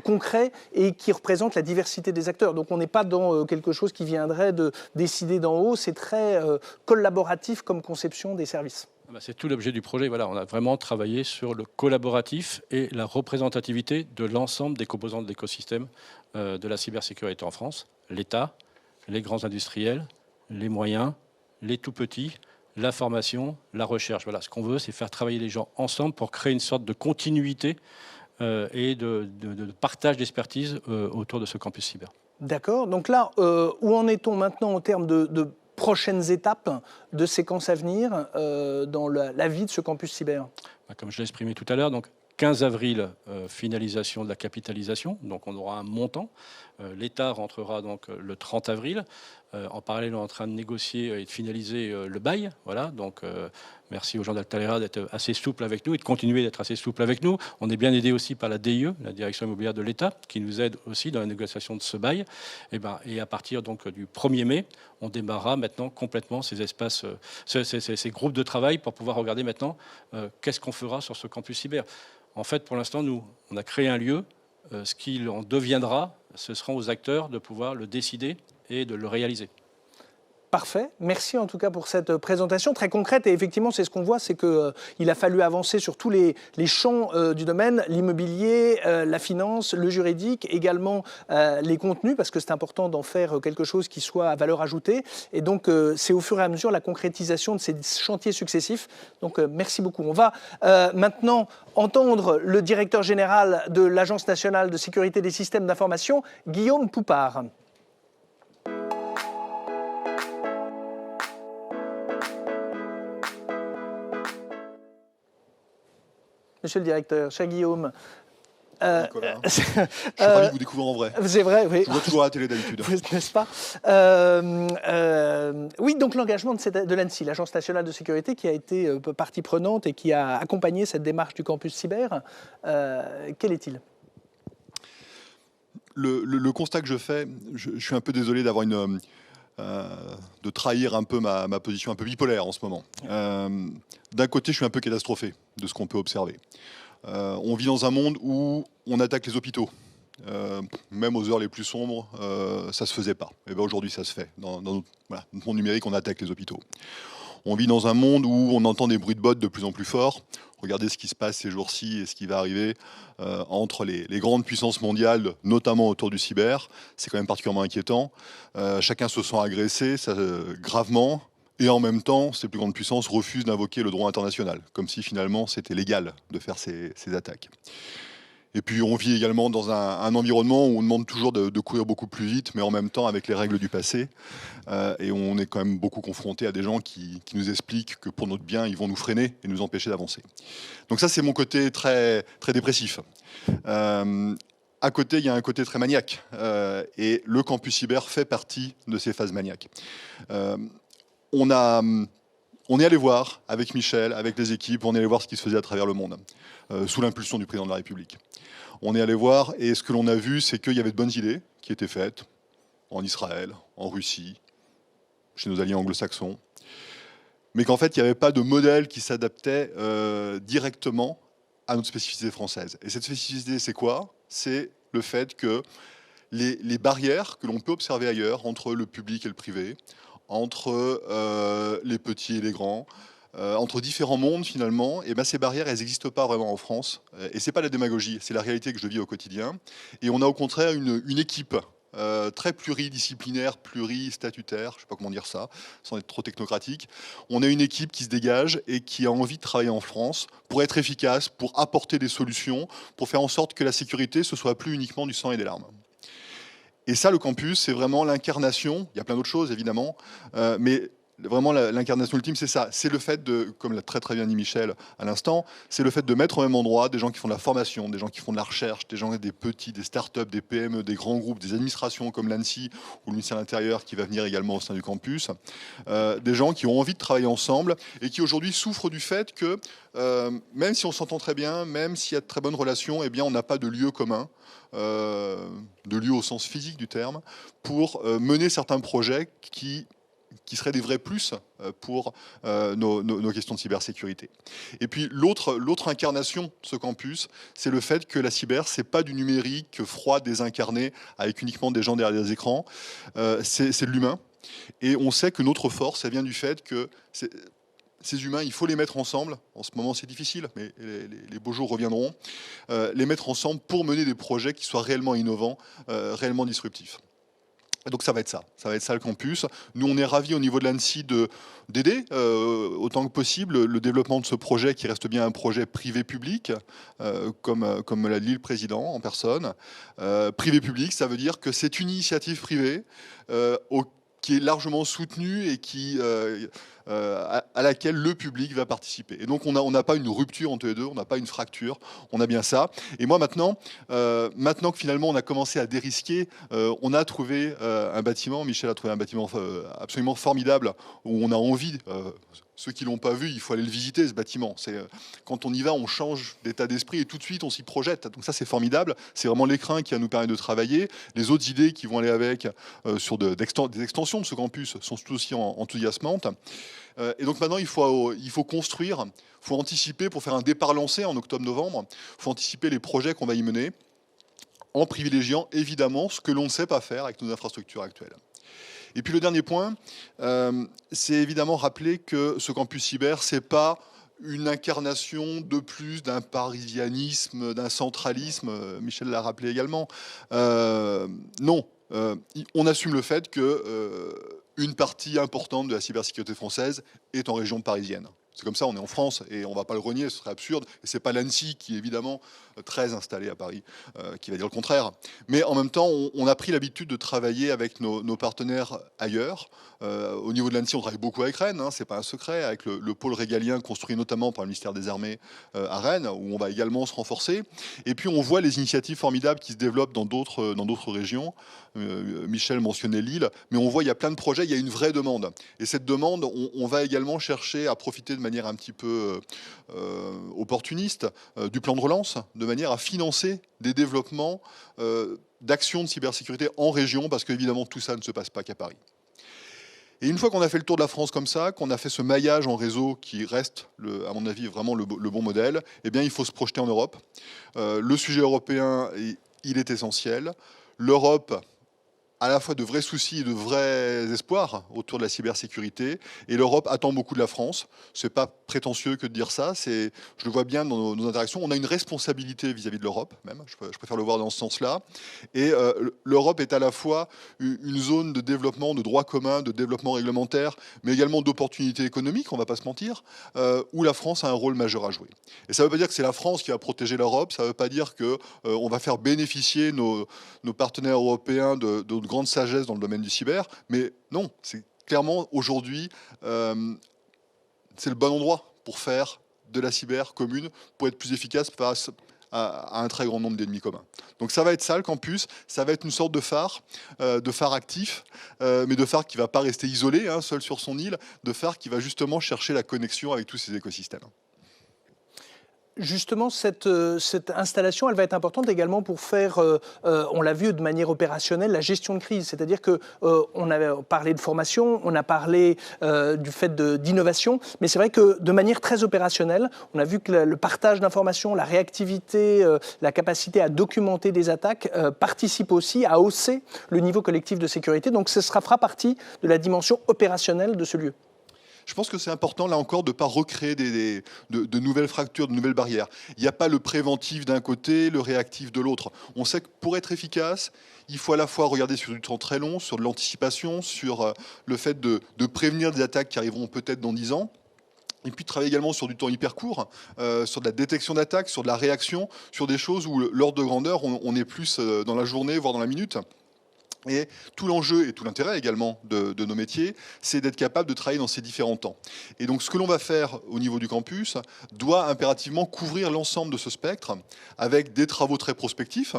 concret et qui représente la diversité des acteurs. Donc on n'est pas dans quelque chose qui viendrait de décider d'en haut, c'est très collaboratif comme conception des services. C'est tout l'objet du projet. Voilà, on a vraiment travaillé sur le collaboratif et la représentativité de l'ensemble des composants de l'écosystème de la cybersécurité en France. L'État, les grands industriels, les moyens, les tout petits, la formation, la recherche. Voilà, ce qu'on veut, c'est faire travailler les gens ensemble pour créer une sorte de continuité et de partage d'expertise autour de ce campus cyber. D'accord. Donc là, où en est-on maintenant en termes de prochaines étapes de séquences à venir dans la vie de ce campus cyber? Comme je l'ai exprimé tout à l'heure, donc 15 avril, finalisation de la capitalisation, donc on aura un montant. L'État rentrera donc le 30 avril. En parallèle, on est en train de négocier et de finaliser le bail. Voilà, donc merci aux gens d'Altalera d'être assez souples avec nous et de continuer d'être assez souples avec nous. On est bien aidé aussi par la DIE, la Direction immobilière de l'État, qui nous aide aussi dans la négociation de ce bail. Et à partir donc du 1er mai, on démarrera maintenant complètement ces espaces, ces groupes de travail pour pouvoir regarder maintenant qu'est-ce qu'on fera sur ce campus cyber. En fait, pour l'instant, nous, on a créé un lieu. Ce qu'il en deviendra, ce sera aux acteurs de pouvoir le décider et de le réaliser. Parfait. Merci en tout cas pour cette présentation très concrète. Et effectivement, c'est ce qu'on voit, c'est qu'il a fallu avancer sur tous les champs du domaine, l'immobilier, la finance, le juridique, également les contenus, parce que c'est important d'en faire quelque chose qui soit à valeur ajoutée. Et donc, c'est au fur et à mesure la concrétisation de ces chantiers successifs. Donc, merci beaucoup. On va maintenant entendre le directeur général de l'Agence nationale de sécurité des systèmes d'information, Guillaume Poupart. Monsieur le directeur, cher Guillaume. Nicolas, je suis ravi de vous découvrir en vrai. C'est vrai, oui. Je vous vois toujours à la télé d'habitude. N'est-ce pas Oui, donc l'engagement de l'ANSSI, l'Agence nationale de sécurité, qui a été partie prenante et qui a accompagné cette démarche du campus cyber, quel est-il ? Le constat que je fais, je suis un peu désolé d'avoir de trahir un peu ma position un peu bipolaire en ce moment. D'un côté, je suis un peu catastrophé de ce qu'on peut observer. On vit dans un monde où on attaque les hôpitaux. Même aux heures les plus sombres, ça ne se faisait pas. Et bien aujourd'hui, ça se fait. Dans notre monde numérique, on attaque les hôpitaux. On vit dans un monde où on entend des bruits de bottes de plus en plus forts. Regardez ce qui se passe ces jours-ci et ce qui va arriver entre les grandes puissances mondiales, notamment autour du cyber. C'est quand même particulièrement inquiétant. Chacun se sent agressé gravement. Et en même temps, ces plus grandes puissances refusent d'invoquer le droit international, comme si finalement c'était légal de faire ces attaques. Et puis on vit également dans un environnement où on demande toujours de courir beaucoup plus vite, mais en même temps avec les règles du passé. Et on est quand même beaucoup confronté à des gens qui nous expliquent que pour notre bien, ils vont nous freiner et nous empêcher d'avancer. Donc ça, c'est mon côté très, très dépressif. À côté, il y a un côté très maniaque. Et le campus cyber fait partie de ces phases maniaques. On est allé voir avec Michel, avec les équipes, on est allé voir ce qui se faisait à travers le monde, sous l'impulsion du président de la République. On est allé voir et ce que l'on a vu, c'est qu'il y avait de bonnes idées qui étaient faites en Israël, en Russie, chez nos alliés anglo-saxons, mais qu'en fait, il n'y avait pas de modèle qui s'adaptait directement à notre spécificité française. Et cette spécificité, c'est quoi ? C'est le fait que les barrières que l'on peut observer ailleurs, entre le public et le privé, entre les petits et les grands, entre différents mondes finalement, et ben ces barrières, elles n'existent pas vraiment en France. Et c'est pas la démagogie, c'est la réalité que je vis au quotidien. Et on a au contraire une équipe très pluridisciplinaire, pluristatutaire, je ne sais pas comment dire ça, sans être trop technocratique. On a une équipe qui se dégage et qui a envie de travailler en France pour être efficace, pour apporter des solutions, pour faire en sorte que la sécurité, ce soit plus uniquement du sang et des larmes. Et ça, le campus, c'est vraiment l'incarnation. Il y a plein d'autres choses, évidemment, mais vraiment l'incarnation ultime, c'est ça. C'est le fait de, comme l'a très très bien dit Michel à l'instant, c'est le fait de mettre au même endroit des gens qui font de la formation, des gens qui font de la recherche, des petits, des startups, des PME, des grands groupes, des administrations comme l'ANSSI ou le ministère de l'Intérieur qui va venir également au sein du campus, des gens qui ont envie de travailler ensemble et qui aujourd'hui souffrent du fait que même si on s'entend très bien, même s'il y a de très bonnes relations, eh bien on n'a pas de lieu commun. De lieu au sens physique du terme, pour mener certains projets qui seraient des vrais plus pour nos questions de cybersécurité. Et puis l'autre incarnation de ce campus, c'est le fait que la cyber, c'est pas du numérique froid, désincarné, avec uniquement des gens derrière des écrans, c'est de l'humain. Et on sait que notre force, ça vient du fait que ces humains, il faut les mettre ensemble. En ce moment, c'est difficile, mais les beaux jours reviendront. Les mettre ensemble pour mener des projets qui soient réellement innovants, réellement disruptifs. Et donc ça va être ça le campus. Nous, on est ravis au niveau de l'ANSSI d'aider autant que possible le développement de ce projet qui reste bien un projet privé-public, comme l'a dit le président en personne. Privé-public, ça veut dire que c'est une initiative privée qui est largement soutenue et à laquelle le public va participer. Et donc on n'a pas une rupture entre les deux, on n'a pas une fracture, on a bien ça. Et moi maintenant que finalement on a commencé à dérisquer, on a trouvé un bâtiment, Michel a trouvé un bâtiment absolument formidable, où on a envie... Ceux qui l'ont pas vu, il faut aller le visiter, ce bâtiment. Quand on y va, on change d'état d'esprit et tout de suite, on s'y projette. Donc ça, c'est formidable. C'est vraiment l'écrin qui va nous permettre de travailler. Les autres idées qui vont aller avec sur des extensions de ce campus sont tout aussi enthousiasmantes. Et donc maintenant, il faut construire, il faut anticiper pour faire un départ lancé en octobre-novembre. Il faut anticiper les projets qu'on va y mener en privilégiant évidemment ce que l'on ne sait pas faire avec nos infrastructures actuelles. Et puis le dernier point, c'est évidemment rappeler que ce campus cyber, c'est pas une incarnation de plus d'un parisianisme, d'un centralisme. Michel l'a rappelé également. Non, on assume le fait que une partie importante de la cybersécurité française est en région parisienne. C'est comme ça, on est en France et on ne va pas le renier, ce serait absurde. Et ce n'est pas l'ANSSI qui est évidemment très installée à Paris, qui va dire le contraire. Mais en même temps, on a pris l'habitude de travailler avec nos partenaires ailleurs. Au niveau de l'ANSSI, on travaille beaucoup avec Rennes, ce n'est pas un secret, avec le pôle régalien construit notamment par le ministère des Armées à Rennes, où on va également se renforcer. Et puis on voit les initiatives formidables qui se développent dans d'autres régions. Michel mentionnait Lille, mais on voit il y a plein de projets, il y a une vraie demande. Et cette demande, on va également chercher à profiter de manière un petit peu opportuniste du plan de relance, de manière à financer des développements d'actions de cybersécurité en région, parce qu'évidemment tout ça ne se passe pas qu'à Paris. Et une fois qu'on a fait le tour de la France comme ça, qu'on a fait ce maillage en réseau qui reste, à mon avis, vraiment le bon modèle, eh bien il faut se projeter en Europe. Le sujet européen, il est essentiel. L'Europe à la fois de vrais soucis et de vrais espoirs autour de la cybersécurité. Et l'Europe attend beaucoup de la France. C'est pas prétentieux que de dire ça. Je le vois bien dans nos interactions. On a une responsabilité vis-à-vis de l'Europe, même. Je préfère le voir dans ce sens-là. Et l'Europe est à la fois une zone de développement, de droit commun, de développement réglementaire, mais également d'opportunités économiques, on va pas se mentir, où la France a un rôle majeur à jouer. Et ça ne veut pas dire que c'est la France qui va protéger l'Europe. Ça ne veut pas dire que on va faire bénéficier nos partenaires européens de grande sagesse dans le domaine du cyber, mais non, c'est clairement aujourd'hui, c'est le bon endroit pour faire de la cyber commune, pour être plus efficace face à un très grand nombre d'ennemis communs. Donc ça va être ça le campus, ça va être une sorte de phare actif, mais de phare qui ne va pas rester isolé, seul sur son île, de phare qui va justement chercher la connexion avec tous ces écosystèmes. Justement, cette installation, elle va être importante également pour faire, on l'a vu de manière opérationnelle, la gestion de crise. C'est-à-dire qu'on avait parlé de formation, on a parlé du fait d'innovation, mais c'est vrai que de manière très opérationnelle, on a vu que le partage d'informations, la réactivité, la capacité à documenter des attaques participent aussi à hausser le niveau collectif de sécurité. Donc ce fera partie de la dimension opérationnelle de ce lieu. Je pense que c'est important, là encore, de ne pas recréer de nouvelles fractures, de nouvelles barrières. Il n'y a pas le préventif d'un côté, le réactif de l'autre. On sait que pour être efficace, il faut à la fois regarder sur du temps très long, sur de l'anticipation, sur le fait de prévenir des attaques qui arriveront peut-être dans 10 ans. Et puis travailler également sur du temps hyper court, sur de la détection d'attaques, sur de la réaction, sur des choses où l'ordre de grandeur, on est plus dans la journée, voire dans la minute. Et tout l'enjeu et tout l'intérêt également de nos métiers, c'est d'être capable de travailler dans ces différents temps. Et donc ce que l'on va faire au niveau du campus doit impérativement couvrir l'ensemble de ce spectre avec des travaux très prospectifs.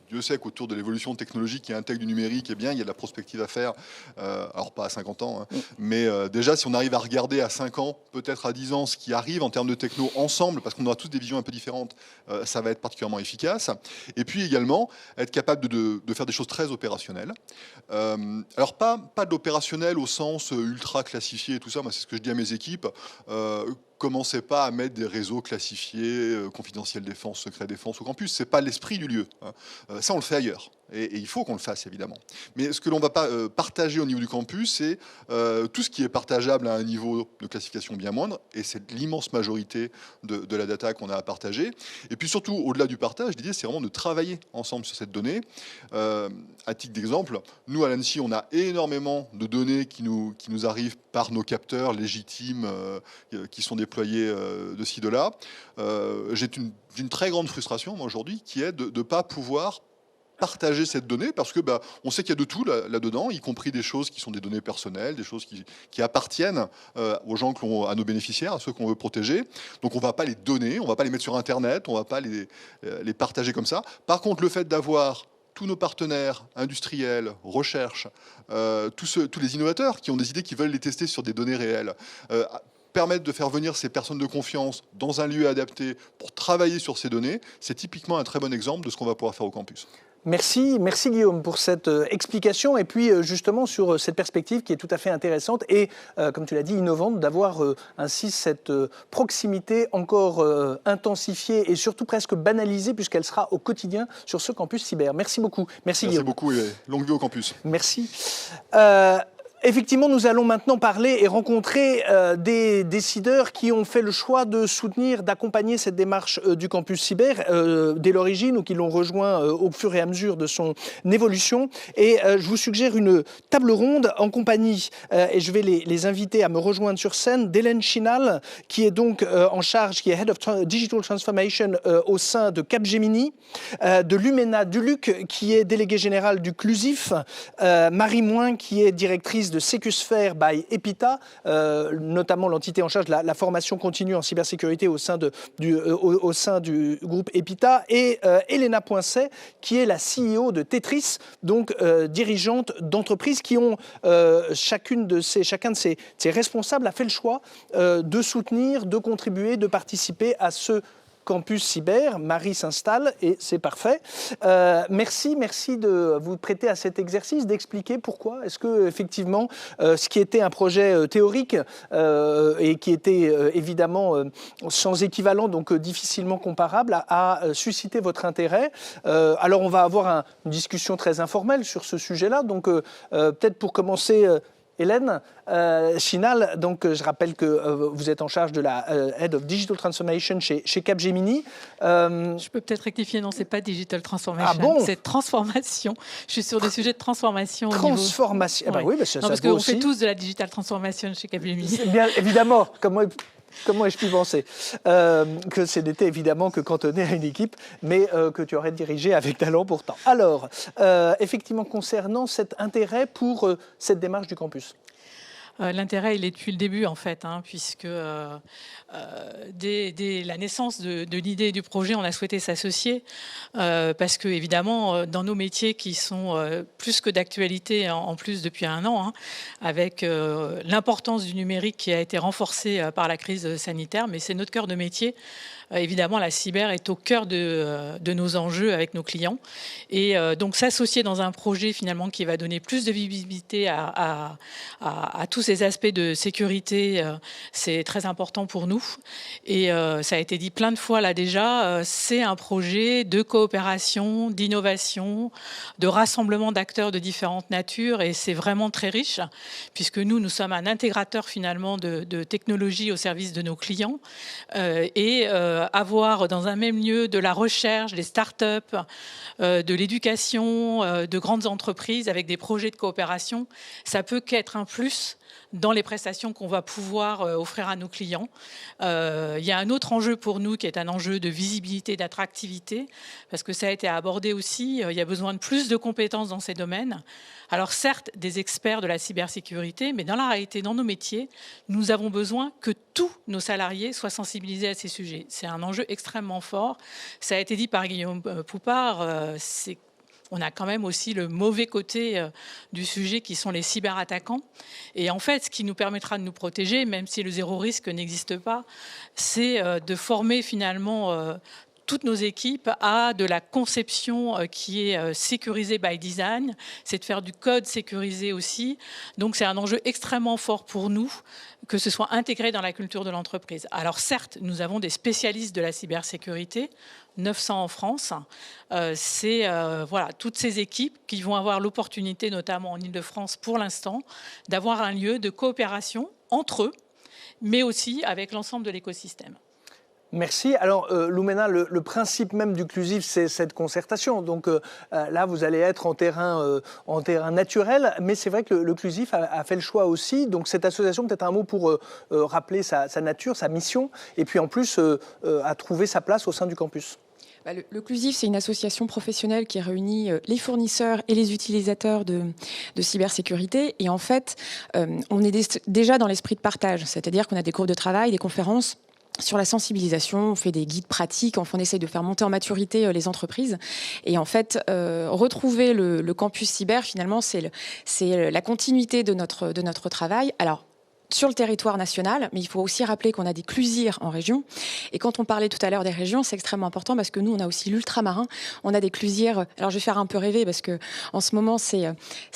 Dieu sait qu'autour de l'évolution technologique qui intègre du numérique, eh bien, il y a de la prospective à faire, alors pas à 50 ans, mais déjà si on arrive à regarder à 5 ans, peut-être à 10 ans, ce qui arrive en termes de techno ensemble, parce qu'on aura tous des visions un peu différentes, ça va être particulièrement efficace. Et puis également, être capable de faire des choses très opérationnelles. Alors pas de l'opérationnel au sens ultra classifié et tout ça, moi c'est ce que je dis à mes équipes, commencez pas à mettre des réseaux classifiés, confidentiels défense, secret défense au campus. C'est pas l'esprit du lieu. Ça, on le fait ailleurs. Et il faut qu'on le fasse, évidemment. Mais ce que l'on va pas partager au niveau du campus, c'est tout ce qui est partageable à un niveau de classification bien moindre. Et c'est l'immense majorité de la data qu'on a à partager. Et puis surtout, au-delà du partage, l'idée, c'est vraiment de travailler ensemble sur cette donnée. À titre d'exemple, nous, à l'ANSSI, on a énormément de données qui nous arrivent par nos capteurs légitimes qui sont déployés de ci, de là. J'ai une très grande frustration, moi, aujourd'hui, qui est de ne pas pouvoir partager cette donnée parce que on sait qu'il y a de tout là-dedans, y compris des choses qui sont des données personnelles, des choses qui appartiennent aux gens, à nos bénéficiaires, à ceux qu'on veut protéger. Donc on ne va pas les donner, on ne va pas les mettre sur Internet, on ne va pas les partager comme ça. Par contre, le fait d'avoir tous nos partenaires industriels, recherche, tous les innovateurs qui ont des idées, qui veulent les tester sur des données réelles, permettre de faire venir ces personnes de confiance dans un lieu adapté pour travailler sur ces données, c'est typiquement un très bon exemple de ce qu'on va pouvoir faire au campus. Merci Guillaume pour cette explication et puis justement sur cette perspective qui est tout à fait intéressante et comme tu l'as dit innovante d'avoir ainsi cette proximité encore intensifiée et surtout presque banalisée puisqu'elle sera au quotidien sur ce campus cyber. Merci beaucoup. Merci Guillaume. Merci beaucoup et longue vie au campus. Merci. Effectivement, nous allons maintenant parler et rencontrer des décideurs qui ont fait le choix de soutenir, d'accompagner cette démarche du campus cyber dès l'origine ou qui l'ont rejoint au fur et à mesure de son évolution. Et je vous suggère une table ronde en compagnie, et je vais les inviter à me rejoindre sur scène, d'Hélène Chinal, qui est donc en charge, qui est Head of Digital Transformation au sein de Capgemini, de Lumena Duluc, qui est déléguée générale du CLUSIF, Marie Moins, qui est directrice de Secussphere by Epita, notamment l'entité en charge de la formation continue en cybersécurité au sein du groupe Epita, et Elena Poincet, qui est la CEO de Tetris, donc dirigeante d'entreprises qui ont chacun de ces responsables a fait le choix de soutenir, de contribuer, de participer à ce campus cyber. Marie s'installe et c'est parfait. Merci de vous prêter à cet exercice, d'expliquer pourquoi est-ce que effectivement ce qui était un projet théorique et qui était évidemment sans équivalent, donc difficilement comparable, a suscité votre intérêt. Alors on va avoir une discussion très informelle sur ce sujet-là. Donc peut-être pour commencer, Hélène Chinal, donc je rappelle que vous êtes en charge de la Head of Digital Transformation chez Capgemini. Je peux peut-être rectifier, non, c'est pas Digital Transformation, ah bon, c'est transformation. Je suis sur des sujets de transformation. Transformation, Niveau... oui, ça parce qu'on fait tous de la Digital Transformation chez Capgemini. Bien évidemment, Comment ai-je pu penser que ce n'était évidemment que cantonné à une équipe, mais que tu aurais dirigé avec talent pourtant. Alors, effectivement, concernant cet intérêt pour cette démarche du campus. L'intérêt, il est depuis le début, en fait, puisque dès la naissance de l'idée du projet, on a souhaité s'associer, parce que, évidemment, dans nos métiers qui sont plus que d'actualité, en plus depuis un an, avec l'importance du numérique qui a été renforcée par la crise sanitaire, mais c'est notre cœur de métier. Évidemment, la cyber est au cœur de nos enjeux avec nos clients. Et donc, s'associer dans un projet, finalement, qui va donner plus de visibilité à tous ces aspects de sécurité, c'est très important pour nous. Et ça a été dit plein de fois là déjà, c'est un projet de coopération, d'innovation, de rassemblement d'acteurs de différentes natures. Et c'est vraiment très riche, puisque nous sommes un intégrateur, finalement, de technologies au service de nos clients. Avoir dans un même lieu de la recherche, des start-up, de l'éducation, de grandes entreprises avec des projets de coopération, ça peut qu'être un plus dans les prestations qu'on va pouvoir offrir à nos clients. Il y a un autre enjeu pour nous qui est un enjeu de visibilité, d'attractivité, parce que ça a été abordé aussi, il y a besoin de plus de compétences dans ces domaines. Alors certes, des experts de la cybersécurité, mais dans la réalité, dans nos métiers, nous avons besoin que tous nos salariés soient sensibilisés à ces sujets. C'est un enjeu extrêmement fort. Ça a été dit par Guillaume Poupard, on a quand même aussi le mauvais côté du sujet qui sont les cyberattaquants. Et en fait, ce qui nous permettra de nous protéger, même si le zéro risque n'existe pas, c'est de former finalement toutes nos équipes à de la conception qui est sécurisée by design, c'est de faire du code sécurisé aussi. Donc c'est un enjeu extrêmement fort pour nous que ce soit intégré dans la culture de l'entreprise. Alors certes, nous avons des spécialistes de la cybersécurité, 900 en France. C'est toutes ces équipes qui vont avoir l'opportunité, notamment en Ile-de-France pour l'instant, d'avoir un lieu de coopération entre eux, mais aussi avec l'ensemble de l'écosystème. Merci. Alors, Lumena, le principe même du CLUSIF, c'est cette concertation. Donc là, vous allez être en terrain naturel, mais c'est vrai que le CLUSIF a fait le choix aussi. Donc cette association, peut-être un mot pour rappeler sa nature, sa mission, et puis en plus a trouvé sa place au sein du campus. Le Clusif, c'est une association professionnelle qui réunit les fournisseurs et les utilisateurs de cybersécurité. Et en fait, on est déjà dans l'esprit de partage, c'est-à-dire qu'on a des groupes de travail, des conférences sur la sensibilisation, on fait des guides pratiques, on essaye de faire monter en maturité les entreprises. Et en fait, retrouver le campus cyber, finalement, c'est la continuité de notre travail. Alors, sur le territoire national, mais il faut aussi rappeler qu'on a des clusirs en région. Et quand on parlait tout à l'heure des régions, c'est extrêmement important parce que nous, on a aussi l'ultramarin. On a des clusirs. Alors, je vais faire un peu rêver parce que en ce moment, c'est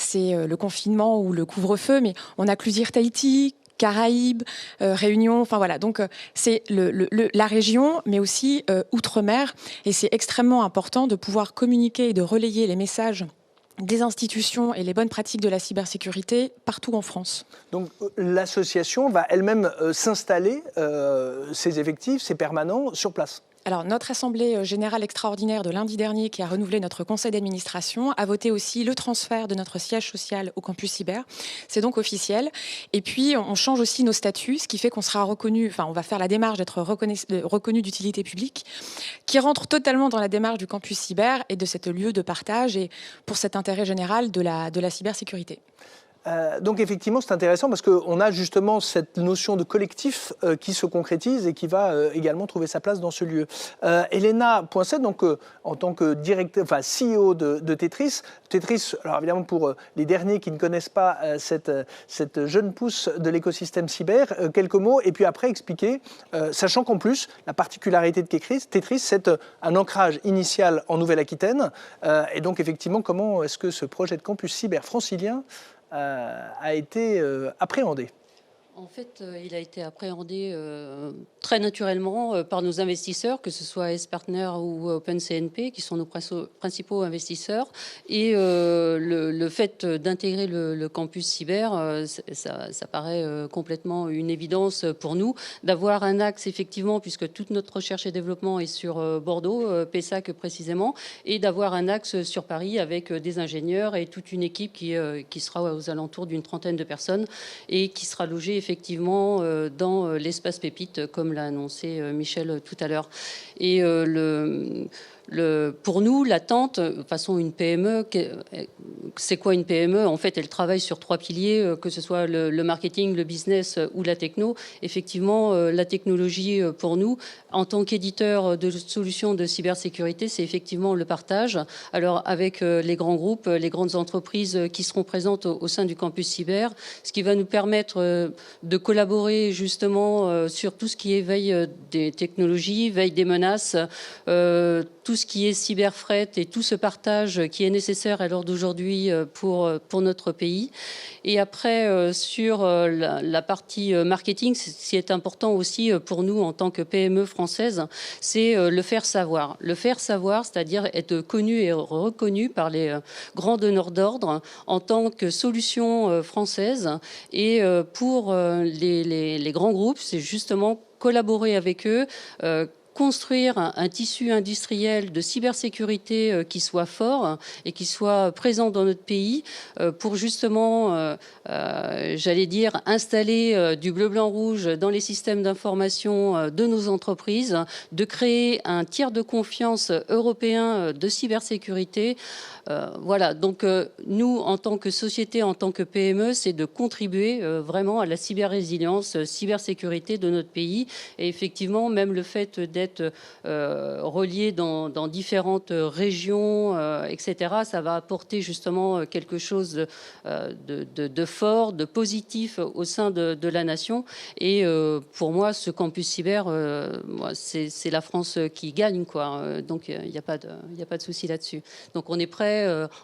le confinement ou le couvre-feu, mais on a clusirs Tahiti, Caraïbes, Réunion, enfin voilà. Donc c'est la région, mais aussi outre-mer. Et c'est extrêmement important de pouvoir communiquer et de relayer les messages des institutions et les bonnes pratiques de la cybersécurité partout en France. Donc l'association va elle-même s'installer, ses effectifs, ses permanents, sur place. Alors, notre Assemblée générale extraordinaire de lundi dernier, qui a renouvelé notre conseil d'administration, a voté aussi le transfert de notre siège social au campus cyber. C'est donc officiel. Et puis, on change aussi nos statuts, ce qui fait qu'on sera reconnu, enfin, on va faire la démarche d'être reconnu d'utilité publique, qui rentre totalement dans la démarche du campus cyber et de cet lieu de partage et pour cet intérêt général de la cybersécurité. Donc effectivement, c'est intéressant parce qu'on a justement cette notion de collectif qui se concrétise et qui va également trouver sa place dans ce lieu. Elena Poincet, donc en tant que CEO de Tetris. Tetris, alors évidemment pour les derniers qui ne connaissent pas cette jeune pousse de l'écosystème cyber, quelques mots et puis après expliquer, sachant qu'en plus la particularité de Tetris, c'est un ancrage initial en Nouvelle-Aquitaine et donc effectivement comment est-ce que ce projet de campus cyber francilien a été appréhendé? En fait, il a été appréhendé très naturellement par nos investisseurs, que ce soit S-Partners ou OpenCNP, qui sont nos principaux investisseurs. Et le fait d'intégrer le campus cyber, ça paraît complètement une évidence pour nous, d'avoir un axe, effectivement, puisque toute notre recherche et développement est sur Bordeaux, Pessac précisément, et d'avoir un axe sur Paris avec des ingénieurs et toute une équipe qui sera aux alentours d'une trentaine de personnes et qui sera logée effectivement dans l'espace Pépite, comme l'a annoncé Michel tout à l'heure. Et pour nous, l'attente, de toute façon, une PME, c'est quoi une PME? En fait, elle travaille sur 3 piliers, que ce soit le marketing, le business ou la techno. Effectivement, la technologie, pour nous, en tant qu'éditeur de solutions de cybersécurité, c'est effectivement le partage. Alors, avec les grands groupes, les grandes entreprises qui seront présentes au sein du campus cyber, ce qui va nous permettre de collaborer justement sur tout ce qui est veille des technologies, veille des menaces, tout ce qui est cyberfret et tout ce partage qui est nécessaire à l'heure d'aujourd'hui pour notre pays. Et après, sur la partie marketing, ce qui est important aussi pour nous en tant que PME française, c'est le faire savoir. Le faire savoir, c'est-à-dire être connu et reconnu par les grands donneurs d'ordre en tant que solution française. Et pour les grands groupes, c'est justement collaborer avec eux, construire un tissu industriel de cybersécurité qui soit fort et qui soit présent dans notre pays pour justement, j'allais dire, installer du bleu, blanc, rouge dans les systèmes d'information de nos entreprises, de créer un tiers de confiance européen de cybersécurité. Voilà, donc nous, en tant que société, en tant que PME, c'est de contribuer vraiment à la cyber-résilience, cybersécurité de notre pays. Et effectivement, même le fait d'être relié dans différentes régions, etc., ça va apporter justement quelque chose de fort, de positif au sein de la nation. Et pour moi, ce campus cyber, c'est la France qui gagne, quoi. Donc, il n'y a pas de souci là-dessus. Donc, on est prêt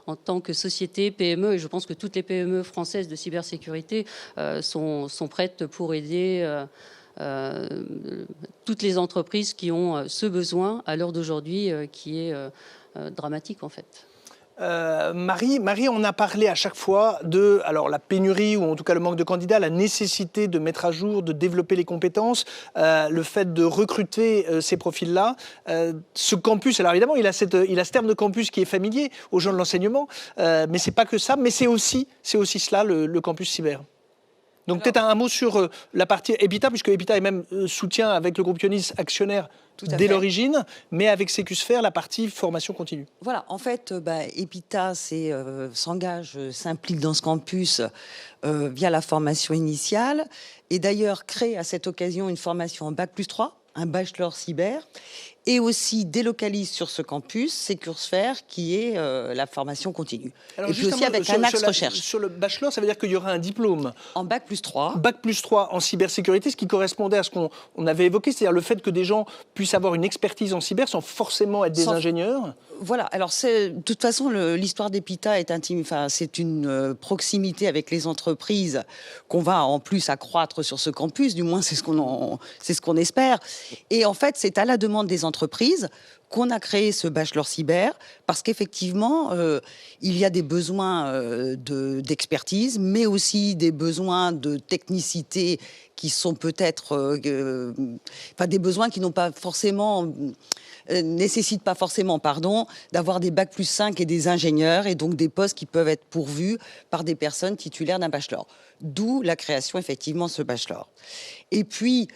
en tant que société, PME, et je pense que toutes les PME françaises de cybersécurité sont prêtes pour aider toutes les entreprises qui ont ce besoin à l'heure d'aujourd'hui qui est dramatique en fait. Marie, on a parlé à chaque fois de la pénurie ou en tout cas le manque de candidats, la nécessité de mettre à jour, de développer les compétences, le fait de recruter ces profils-là. Ce campus, alors évidemment, il a ce terme de campus qui est familier aux gens de l'enseignement, mais c'est pas que ça, mais c'est aussi cela le campus cyber. Donc peut-être un mot sur la partie EBITA, puisque EBITA est même soutien avec le groupe Ionis actionnaire dès l'origine, mais avec Sécusphère, la partie formation continue. Voilà, en fait, EBITA s'implique dans ce campus via la formation initiale, et d'ailleurs crée à cette occasion une formation en Bac+3, un bachelor cyber, et aussi délocalise sur ce campus Sécusphère, qui est la formation continue. Alors et puis aussi avec un axe recherche. Sur le bachelor, ça veut dire qu'il y aura un diplôme en Bac+3. Bac+3 en cybersécurité, ce qui correspondait à ce qu'on avait évoqué, c'est-à-dire le fait que des gens puissent avoir une expertise en cyber sans forcément être des ingénieurs. Voilà, alors de toute façon, l'histoire d'EBITA est intime. Enfin, c'est une proximité avec les entreprises qu'on va en plus accroître sur ce campus, du moins c'est ce qu'on espère. Et en fait, c'est à la demande des entreprises qu'on a créé ce bachelor cyber, parce qu'effectivement, il y a des besoins d'expertise, mais aussi des besoins de technicité qui sont peut-être... des besoins qui n'ont pas forcément... nécessitent pas forcément, d'avoir des Bac+5 et des ingénieurs, et donc des postes qui peuvent être pourvus par des personnes titulaires d'un bachelor. D'où la création, effectivement, de ce bachelor. Et puis...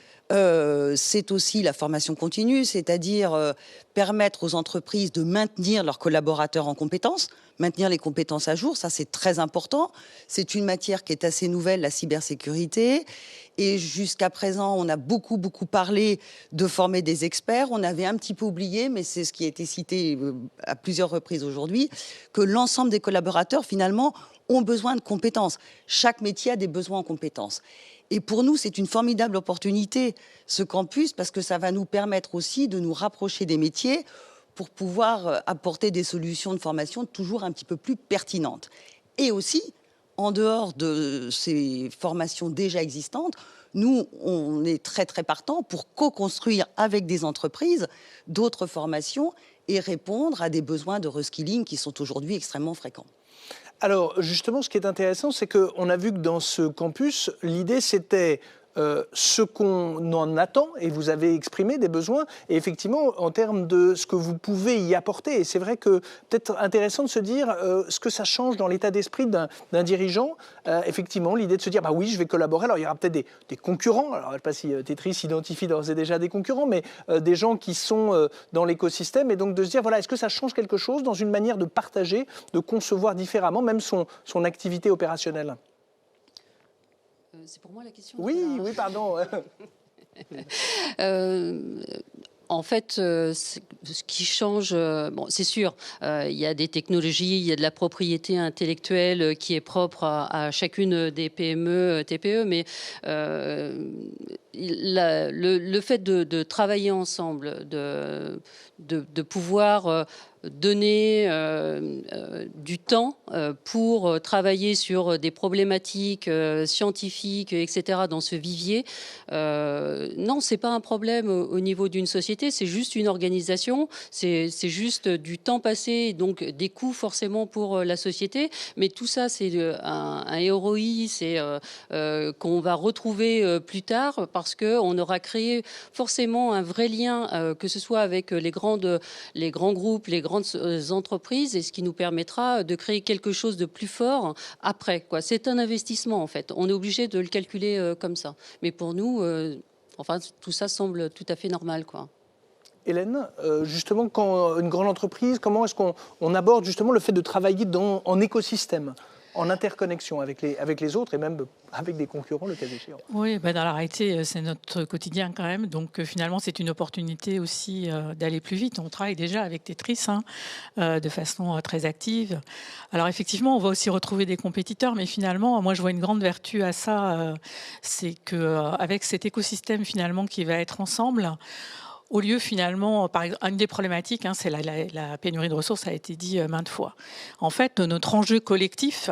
c'est aussi la formation continue, c'est-à-dire permettre aux entreprises de maintenir leurs collaborateurs en compétences, maintenir les compétences à jour, ça c'est très important. C'est une matière qui est assez nouvelle, la cybersécurité. Et jusqu'à présent, on a beaucoup parlé de former des experts. On avait un petit peu oublié, mais c'est ce qui a été cité à plusieurs reprises aujourd'hui, que l'ensemble des collaborateurs, finalement, ont besoin de compétences. Chaque métier a des besoins en compétences. Et pour nous, c'est une formidable opportunité, ce campus, parce que ça va nous permettre aussi de nous rapprocher des métiers pour pouvoir apporter des solutions de formation toujours un petit peu plus pertinentes. Et aussi, en dehors de ces formations déjà existantes, nous, on est très partants pour co-construire avec des entreprises d'autres formations et répondre à des besoins de reskilling qui sont aujourd'hui extrêmement fréquents. Alors, justement, ce qui est intéressant, c'est qu'on a vu que dans ce campus, l'idée, c'était ce qu'on en attend, et vous avez exprimé des besoins, et effectivement, en termes de ce que vous pouvez y apporter. Et c'est vrai que peut-être intéressant de se dire ce que ça change dans l'état d'esprit d'un dirigeant. Effectivement, l'idée de se dire, bah oui, je vais collaborer. Alors, il y aura peut-être des concurrents. Alors, je ne sais pas si Tetris identifie d'ores et déjà des concurrents, mais des gens qui sont dans l'écosystème. Et donc, de se dire, voilà, est-ce que ça change quelque chose dans une manière de partager, de concevoir différemment, même son activité opérationnelle ? C'est pour moi la question. Oui, pardon. En fait, ce qui change, c'est sûr, il y a des technologies, il y a de la propriété intellectuelle qui est propre à chacune des PME, TPE, mais le fait de travailler ensemble, de pouvoir donner du temps pour travailler sur des problématiques scientifiques, etc., dans ce vivier, non, c'est pas un problème au niveau d'une société, c'est juste une organisation, c'est juste du temps passé, donc des coûts forcément pour la société, mais tout ça, c'est un ROI, c'est qu'on va retrouver plus tard, parce qu'on aura créé forcément un vrai lien, que ce soit avec les grands groupes, les grandes entreprises, et ce qui nous permettra de créer quelque chose de plus fort après. C'est un investissement, en fait. On est obligé de le calculer comme ça. Mais pour nous, tout ça semble tout à fait normal, Hélène, justement, quand une grande entreprise, comment est-ce qu'on aborde justement le fait de travailler en écosystème, en interconnexion avec les autres et même avec des concurrents, le cas échéant? Oui, dans la réalité, c'est notre quotidien quand même. Donc finalement, c'est une opportunité aussi d'aller plus vite. On travaille déjà avec Tetris de façon très active. Alors effectivement, on va aussi retrouver des compétiteurs, mais finalement, moi, je vois une grande vertu à ça, c'est qu'avec cet écosystème finalement qui va être ensemble, au lieu finalement, par exemple, une des problématiques, c'est la pénurie de ressources, ça a été dit maintes fois. En fait, notre enjeu collectif,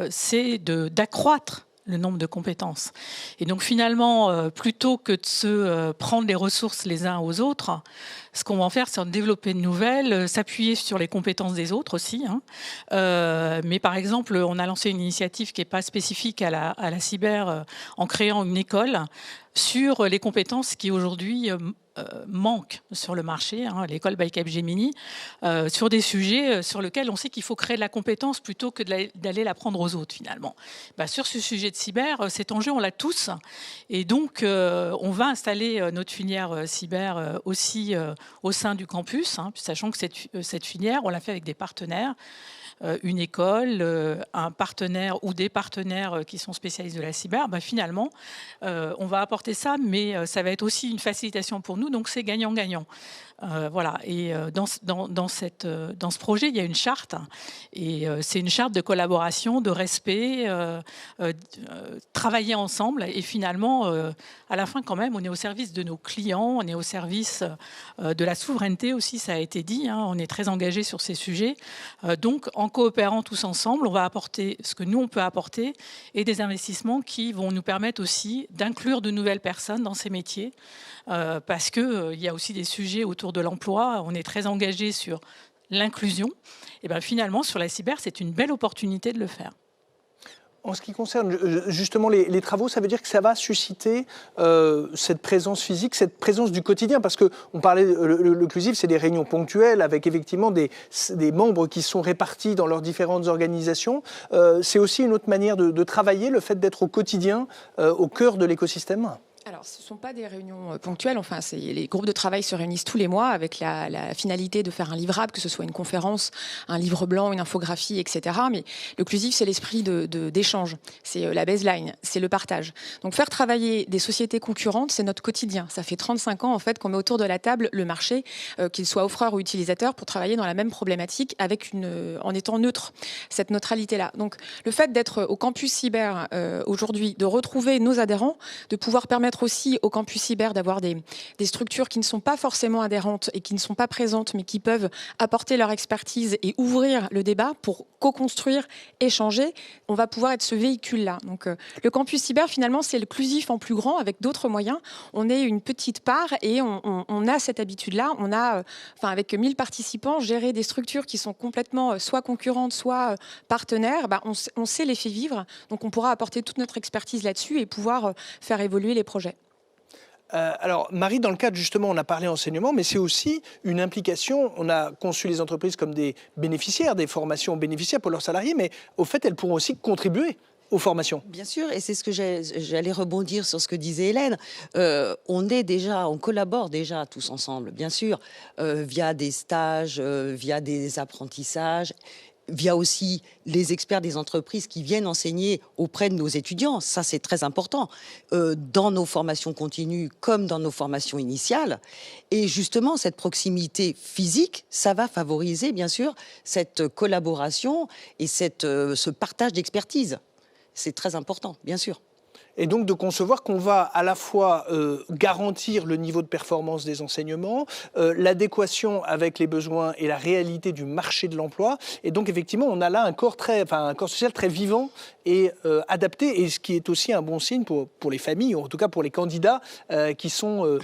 c'est d'accroître le nombre de compétences. Et donc finalement, plutôt que de se prendre les ressources les uns aux autres, ce qu'on va en faire, c'est en développer de nouvelles, s'appuyer sur les compétences des autres aussi. Mais par exemple, on a lancé une initiative qui n'est pas spécifique à la cyber en créant une école sur les compétences qui aujourd'hui manque sur le marché, l'école by Capgemini, sur des sujets sur lesquels on sait qu'il faut créer de la compétence plutôt que d'aller l'apprendre aux autres finalement. Sur ce sujet de cyber, cet enjeu on l'a tous, et donc on va installer notre filière cyber aussi au sein du campus, sachant que cette filière, on l'a fait avec des partenaires, une école, un partenaire ou des partenaires qui sont spécialistes de la cyber, finalement, on va apporter ça, mais ça va être aussi une facilitation pour nous, donc c'est gagnant-gagnant. Voilà. Et dans ce projet, il y a une charte, et c'est une charte de collaboration, de respect, travailler ensemble, et finalement, à la fin, quand même, on est au service de nos clients, on est au service de la souveraineté aussi, ça a été dit, on est très engagé sur ces sujets. Donc, en coopérant tous ensemble, on va apporter ce que nous, on peut apporter, et des investissements qui vont nous permettre aussi d'inclure de nouvelles personnes dans ces métiers, parce qu'il y a aussi des sujets autour de l'emploi, on est très engagé sur l'inclusion, et finalement, sur la cyber, c'est une belle opportunité de le faire. En ce qui concerne justement les travaux, ça veut dire que ça va susciter cette présence physique, cette présence du quotidien, parce qu'on parlait, l'inclusif, c'est des réunions ponctuelles avec effectivement des membres qui sont répartis dans leurs différentes organisations. C'est aussi une autre manière de travailler, le fait d'être au quotidien, au cœur de l'écosystème. Alors, ce ne sont pas des réunions ponctuelles. Enfin, les groupes de travail se réunissent tous les mois avec la finalité de faire un livrable, que ce soit une conférence, un livre blanc, une infographie, etc. Mais l'inclusif, c'est l'esprit d'échange. C'est la baseline, c'est le partage. Donc, faire travailler des sociétés concurrentes, c'est notre quotidien. Ça fait 35 ans, en fait, qu'on met autour de la table le marché, qu'il soit offreur ou utilisateur, pour travailler dans la même problématique en étant neutre. Cette neutralité-là. Donc, le fait d'être au campus cyber aujourd'hui, de retrouver nos adhérents, de pouvoir permettre aussi au campus cyber d'avoir des structures qui ne sont pas forcément adhérentes et qui ne sont pas présentes, mais qui peuvent apporter leur expertise et ouvrir le débat pour co-construire, échanger. On va pouvoir être ce véhicule-là. Donc, le campus cyber, finalement, c'est l'inclusif en plus grand avec d'autres moyens. On est une petite part et on a cette habitude-là. On a, avec 1000 participants, géré des structures qui sont complètement soit concurrentes, soit partenaires. On sait les faire vivre. Donc, on pourra apporter toute notre expertise là-dessus et pouvoir faire évoluer les projets. Alors, Marie, dans le cadre, justement, on a parlé enseignement, mais c'est aussi une implication. On a conçu les entreprises comme des bénéficiaires, des formations bénéficiaires pour leurs salariés, mais au fait, elles pourront aussi contribuer aux formations. Bien sûr, et c'est ce que j'allais rebondir sur ce que disait Hélène. On collabore déjà tous ensemble, bien sûr, via des stages, via des apprentissages, via aussi les experts des entreprises qui viennent enseigner auprès de nos étudiants. Ça, c'est très important, dans nos formations continues comme dans nos formations initiales. Et justement, cette proximité physique, ça va favoriser, bien sûr, cette collaboration et ce partage d'expertise. C'est très important, bien sûr. Et donc de concevoir qu'on va à la fois garantir le niveau de performance des enseignements, l'adéquation avec les besoins et la réalité du marché de l'emploi. Et donc effectivement, on a là un corps social très vivant et adapté, et ce qui est aussi un bon signe pour les familles, ou en tout cas pour les candidats qui sont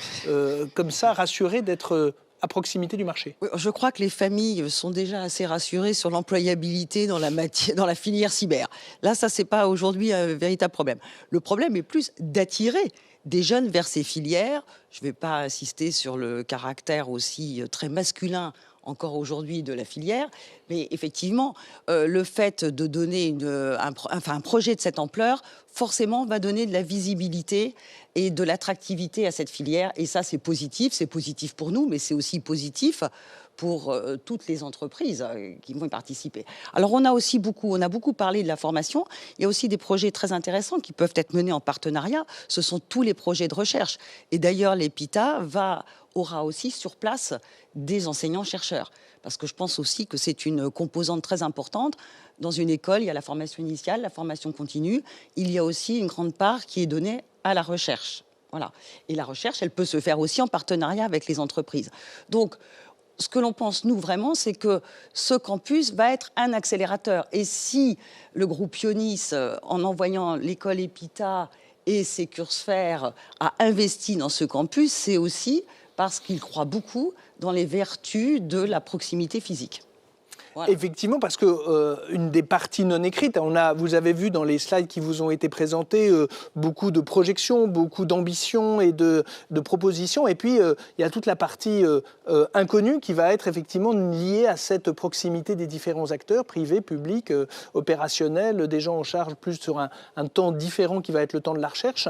comme ça rassurés d'être à proximité du marché. Je crois que les familles sont déjà assez rassurées sur l'employabilité dans la filière cyber. Là, ça, c'est pas aujourd'hui un véritable problème. Le problème est plus d'attirer des jeunes vers ces filières. Je ne vais pas insister sur le caractère aussi très masculin encore aujourd'hui de la filière, mais effectivement, le fait de donner un projet de cette ampleur, forcément, va donner de la visibilité et de l'attractivité à cette filière. Et ça, c'est positif pour nous, mais c'est aussi positif pour toutes les entreprises qui vont y participer. Alors, on a beaucoup parlé de la formation. Il y a aussi des projets très intéressants qui peuvent être menés en partenariat. Ce sont tous les projets de recherche. Et d'ailleurs, l'EPITA aura aussi sur place des enseignants-chercheurs. Parce que je pense aussi que c'est une composante très importante. Dans une école, il y a la formation initiale, la formation continue. Il y a aussi une grande part qui est donnée à la recherche. Voilà. Et la recherche, elle peut se faire aussi en partenariat avec les entreprises. Donc, ce que l'on pense, nous, vraiment, c'est que ce campus va être un accélérateur. Et si le groupe Ionis, en envoyant l'école EPITA et ses Cursfer, a investi dans ce campus, c'est aussi parce qu'il croit beaucoup dans les vertus de la proximité physique. Voilà. Effectivement, parce que une des parties non écrites, vous avez vu dans les slides qui vous ont été présentés beaucoup de projections, beaucoup d'ambitions et de propositions. Et puis, il y a toute la partie inconnue qui va être effectivement liée à cette proximité des différents acteurs, privés, publics, opérationnels, des gens en charge plus sur un temps différent qui va être le temps de la recherche.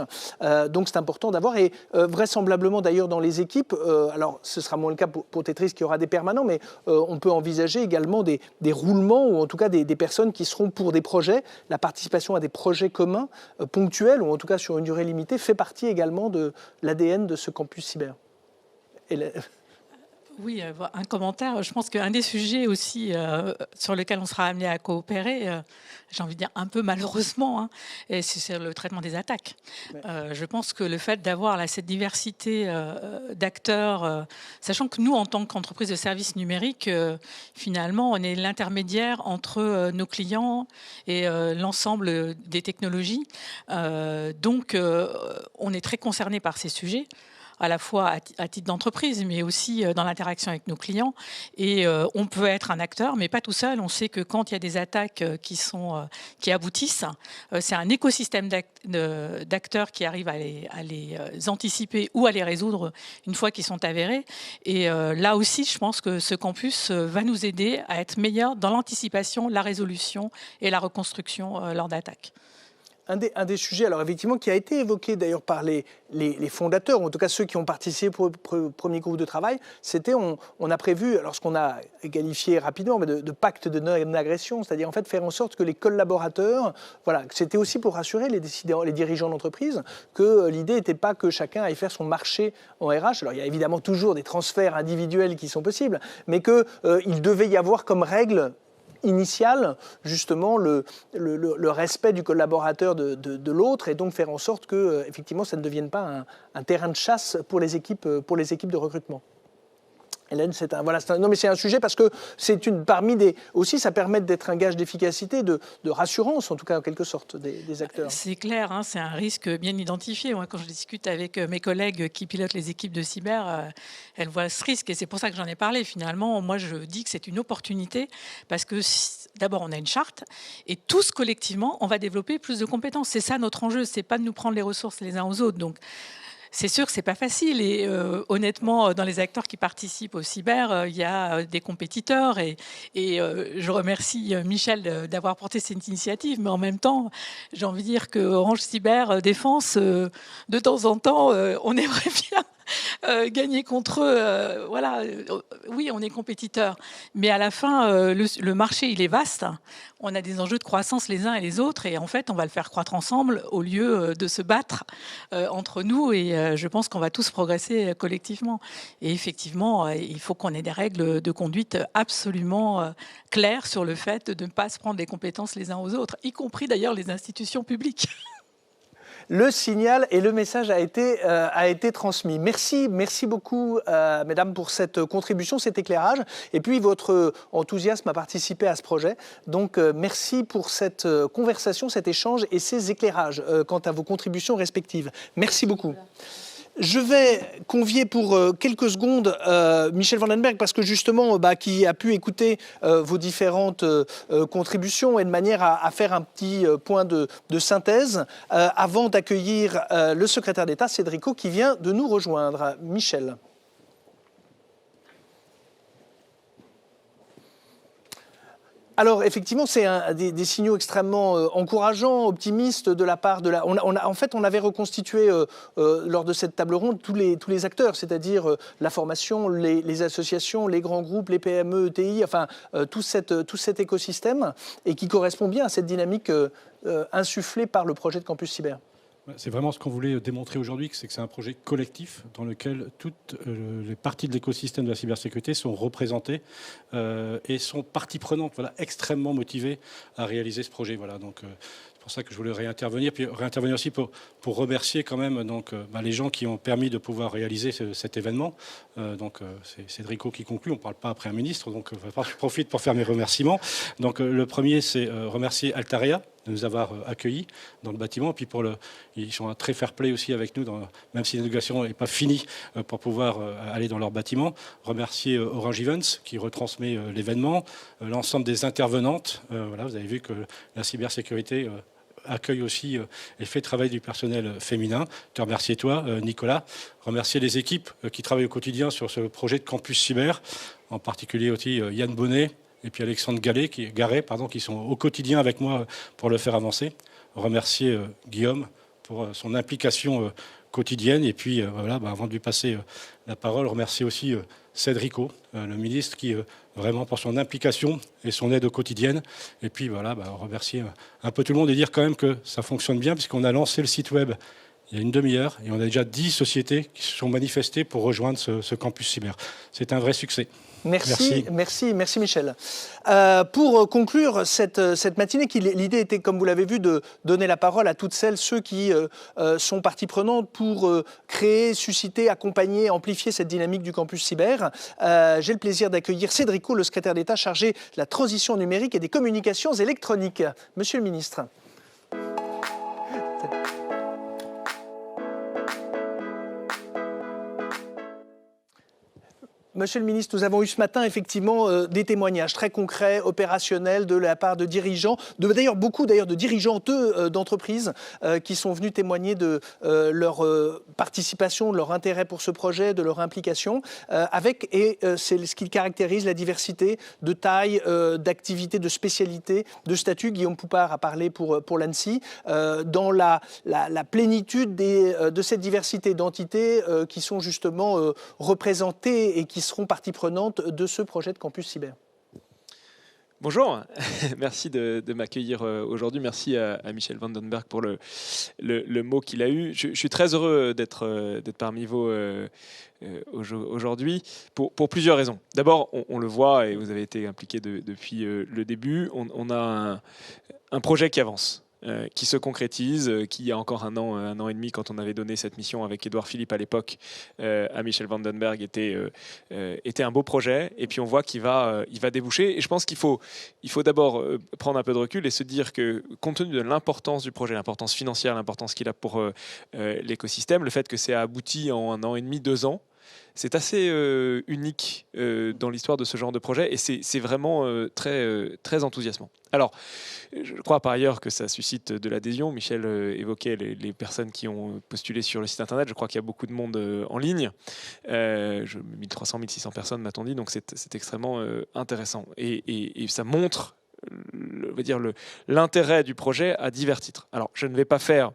Donc, c'est important d'avoir. Et vraisemblablement, d'ailleurs, dans les équipes, alors ce sera moins le cas pour Tetris qui aura des permanents, mais on peut envisager également des roulements ou en tout cas des personnes qui seront pour des projets. La participation à des projets communs, ponctuels ou en tout cas sur une durée limitée, fait partie également de l'ADN de ce campus cyber. Oui, un commentaire. Je pense qu'un des sujets aussi sur lequel on sera amené à coopérer, j'ai envie de dire un peu malheureusement, et c'est le traitement des attaques. Ouais. Je pense que le fait d'avoir cette diversité d'acteurs, sachant que nous, en tant qu'entreprise de services numériques, finalement, on est l'intermédiaire entre nos clients et l'ensemble des technologies. Donc, on est très concerné par ces sujets, à la fois à titre d'entreprise, mais aussi dans l'interaction avec nos clients. Et on peut être un acteur, mais pas tout seul. On sait que quand il y a des attaques qui aboutissent, c'est un écosystème d'acteurs qui arrivent à les anticiper ou à les résoudre une fois qu'ils sont avérés. Et là aussi, je pense que ce campus va nous aider à être meilleurs dans l'anticipation, la résolution et la reconstruction lors d'attaques. Un des sujets, alors effectivement, qui a été évoqué d'ailleurs par les fondateurs, ou en tout cas ceux qui ont participé au premier groupe de travail, c'était on a prévu, alors ce qu'on a qualifié rapidement, mais de pacte de non-agression, c'est-à-dire en fait faire en sorte que les collaborateurs, voilà, c'était aussi pour rassurer les décideurs, les dirigeants d'entreprise, que l'idée n'était pas que chacun aille faire son marché en RH. Alors il y a évidemment toujours des transferts individuels qui sont possibles, mais qu'il devait y avoir comme règle initial, justement, le respect du collaborateur de l'autre, et donc faire en sorte que, effectivement, ça ne devienne pas un terrain de chasse pour les équipes de recrutement. Hélène, c'est un sujet parce que c'est aussi ça permet d'être un gage d'efficacité, de rassurance, en tout cas en quelque sorte, des acteurs. C'est clair, c'est un risque bien identifié. Moi, quand je discute avec mes collègues qui pilotent les équipes de cyber, elles voient ce risque et c'est pour ça que j'en ai parlé. Finalement, moi, je dis que c'est une opportunité parce que d'abord, on a une charte et tous collectivement, on va développer plus de compétences. C'est ça notre enjeu, c'est pas de nous prendre les ressources les uns aux autres. Donc, c'est sûr que c'est pas facile et honnêtement, dans les acteurs qui participent au cyber, il y a des compétiteurs et je remercie Michel d'avoir porté cette initiative, mais en même temps, j'ai envie de dire que Orange Cyber Défense, de temps en temps, on aimerait bien gagner contre eux. Voilà, oui, on est compétiteurs, mais à la fin, le marché, il est vaste. On a des enjeux de croissance les uns et les autres, et en fait, on va le faire croître ensemble au lieu de se battre entre nous. Et je pense qu'on va tous progresser collectivement. Et effectivement, il faut qu'on ait des règles de conduite absolument claires sur le fait de ne pas se prendre les compétences les uns aux autres, y compris d'ailleurs les institutions publiques. Le signal et le message a été transmis. Merci beaucoup, mesdames, pour cette contribution, cet éclairage, et puis votre enthousiasme à participer à ce projet. Donc, merci pour cette conversation, cet échange et ces éclairages quant à vos contributions respectives. Merci beaucoup. Je vais convier pour quelques secondes Michel Vandenberg, parce que justement, qui a pu écouter vos différentes contributions et de manière à faire un petit point de synthèse, avant d'accueillir le secrétaire d'État, Cédrico, qui vient de nous rejoindre. Michel. Alors, effectivement, c'est des signaux extrêmement encourageants, optimistes de la part de la... En fait, on avait reconstitué lors de cette table ronde tous les acteurs, c'est-à-dire la formation, les associations, les grands groupes, les PME, ETI, enfin, tout cet écosystème, et qui correspond bien à cette dynamique insufflée par le projet de Campus Cyber. C'est vraiment ce qu'on voulait démontrer aujourd'hui, c'est que c'est un projet collectif dans lequel toutes les parties de l'écosystème de la cybersécurité sont représentées et sont partie prenante, voilà, extrêmement motivées à réaliser ce projet. Voilà, donc c'est pour ça que je voulais réintervenir, puis réintervenir aussi pour remercier quand même les gens qui ont permis de pouvoir réaliser cet événement. C'est Cédrico qui conclut, on ne parle pas après un ministre, donc je profite pour faire mes remerciements. Donc le premier, c'est remercier Altarea, nous avoir accueillis dans le bâtiment. Et puis ils sont très fair-play aussi avec nous, même si la négociation n'est pas finie, pour pouvoir aller dans leur bâtiment. Remercier Orange Events qui retransmet l'événement, l'ensemble des intervenantes. Voilà, vous avez vu que la cybersécurité accueille aussi et fait travailler du personnel féminin. Te remercier toi, Nicolas. Remercier les équipes qui travaillent au quotidien sur ce projet de campus cyber, en particulier aussi Yann Bonnet et puis Alexandre Garret, qui sont au quotidien avec moi pour le faire avancer. Remercier Guillaume pour son implication quotidienne. Et puis, avant de lui passer la parole, remercier aussi Cédrico, le ministre, qui vraiment pour son implication et son aide au quotidien. Et puis, remercier un peu tout le monde et dire quand même que ça fonctionne bien, puisqu'on a lancé le site web il y a une demi-heure et on a déjà 10 sociétés qui se sont manifestées pour rejoindre ce campus cyber. C'est un vrai succès. Merci Michel. Pour conclure cette matinée, l'idée était, comme vous l'avez vu, de donner la parole à toutes ceux qui sont partie prenante pour créer, susciter, accompagner, amplifier cette dynamique du campus cyber. J'ai le plaisir d'accueillir Cédrico, le secrétaire d'État chargé de la transition numérique et des communications électroniques. Monsieur le ministre. Monsieur le ministre, nous avons eu ce matin effectivement des témoignages très concrets, opérationnels de la part de dirigeants, d'ailleurs beaucoup de dirigeantes d'entreprises qui sont venus témoigner de leur participation, de leur intérêt pour ce projet, de leur implication, c'est ce qui caractérise la diversité de taille, d'activité, de spécialité, de statut. Guillaume Poupard a parlé pour l'ANSSI, dans la plénitude de cette diversité d'entités qui sont justement représentées et qui seront partie prenante de ce projet de campus cyber. Bonjour, merci de m'accueillir aujourd'hui. Merci à Michel Vandenberg pour le mot qu'il a eu. Je suis très heureux d'être parmi vous aujourd'hui pour plusieurs raisons. D'abord, on le voit, et vous avez été impliqué depuis le début, on a un projet qui avance. Qui se concrétise, qui il y a encore un an et demi, quand on avait donné cette mission avec Édouard Philippe à l'époque à Michel Vandenberg, était un beau projet. Et puis on voit qu'il va déboucher. Et je pense qu'il faut d'abord prendre un peu de recul et se dire que, compte tenu de l'importance du projet, l'importance financière, l'importance qu'il a pour l'écosystème, le fait que c'est abouti en 1 an et demi, 2 ans, c'est assez unique dans l'histoire de ce genre de projet et c'est vraiment très enthousiasmant. Alors, je crois par ailleurs que ça suscite de l'adhésion. Michel évoquait les personnes qui ont postulé sur le site internet. Je crois qu'il y a beaucoup de monde en ligne. 1300, 1600 personnes m'a-t-on dit, donc c'est extrêmement intéressant. Et ça montre l'intérêt du projet à divers titres. Alors, je ne vais pas faire...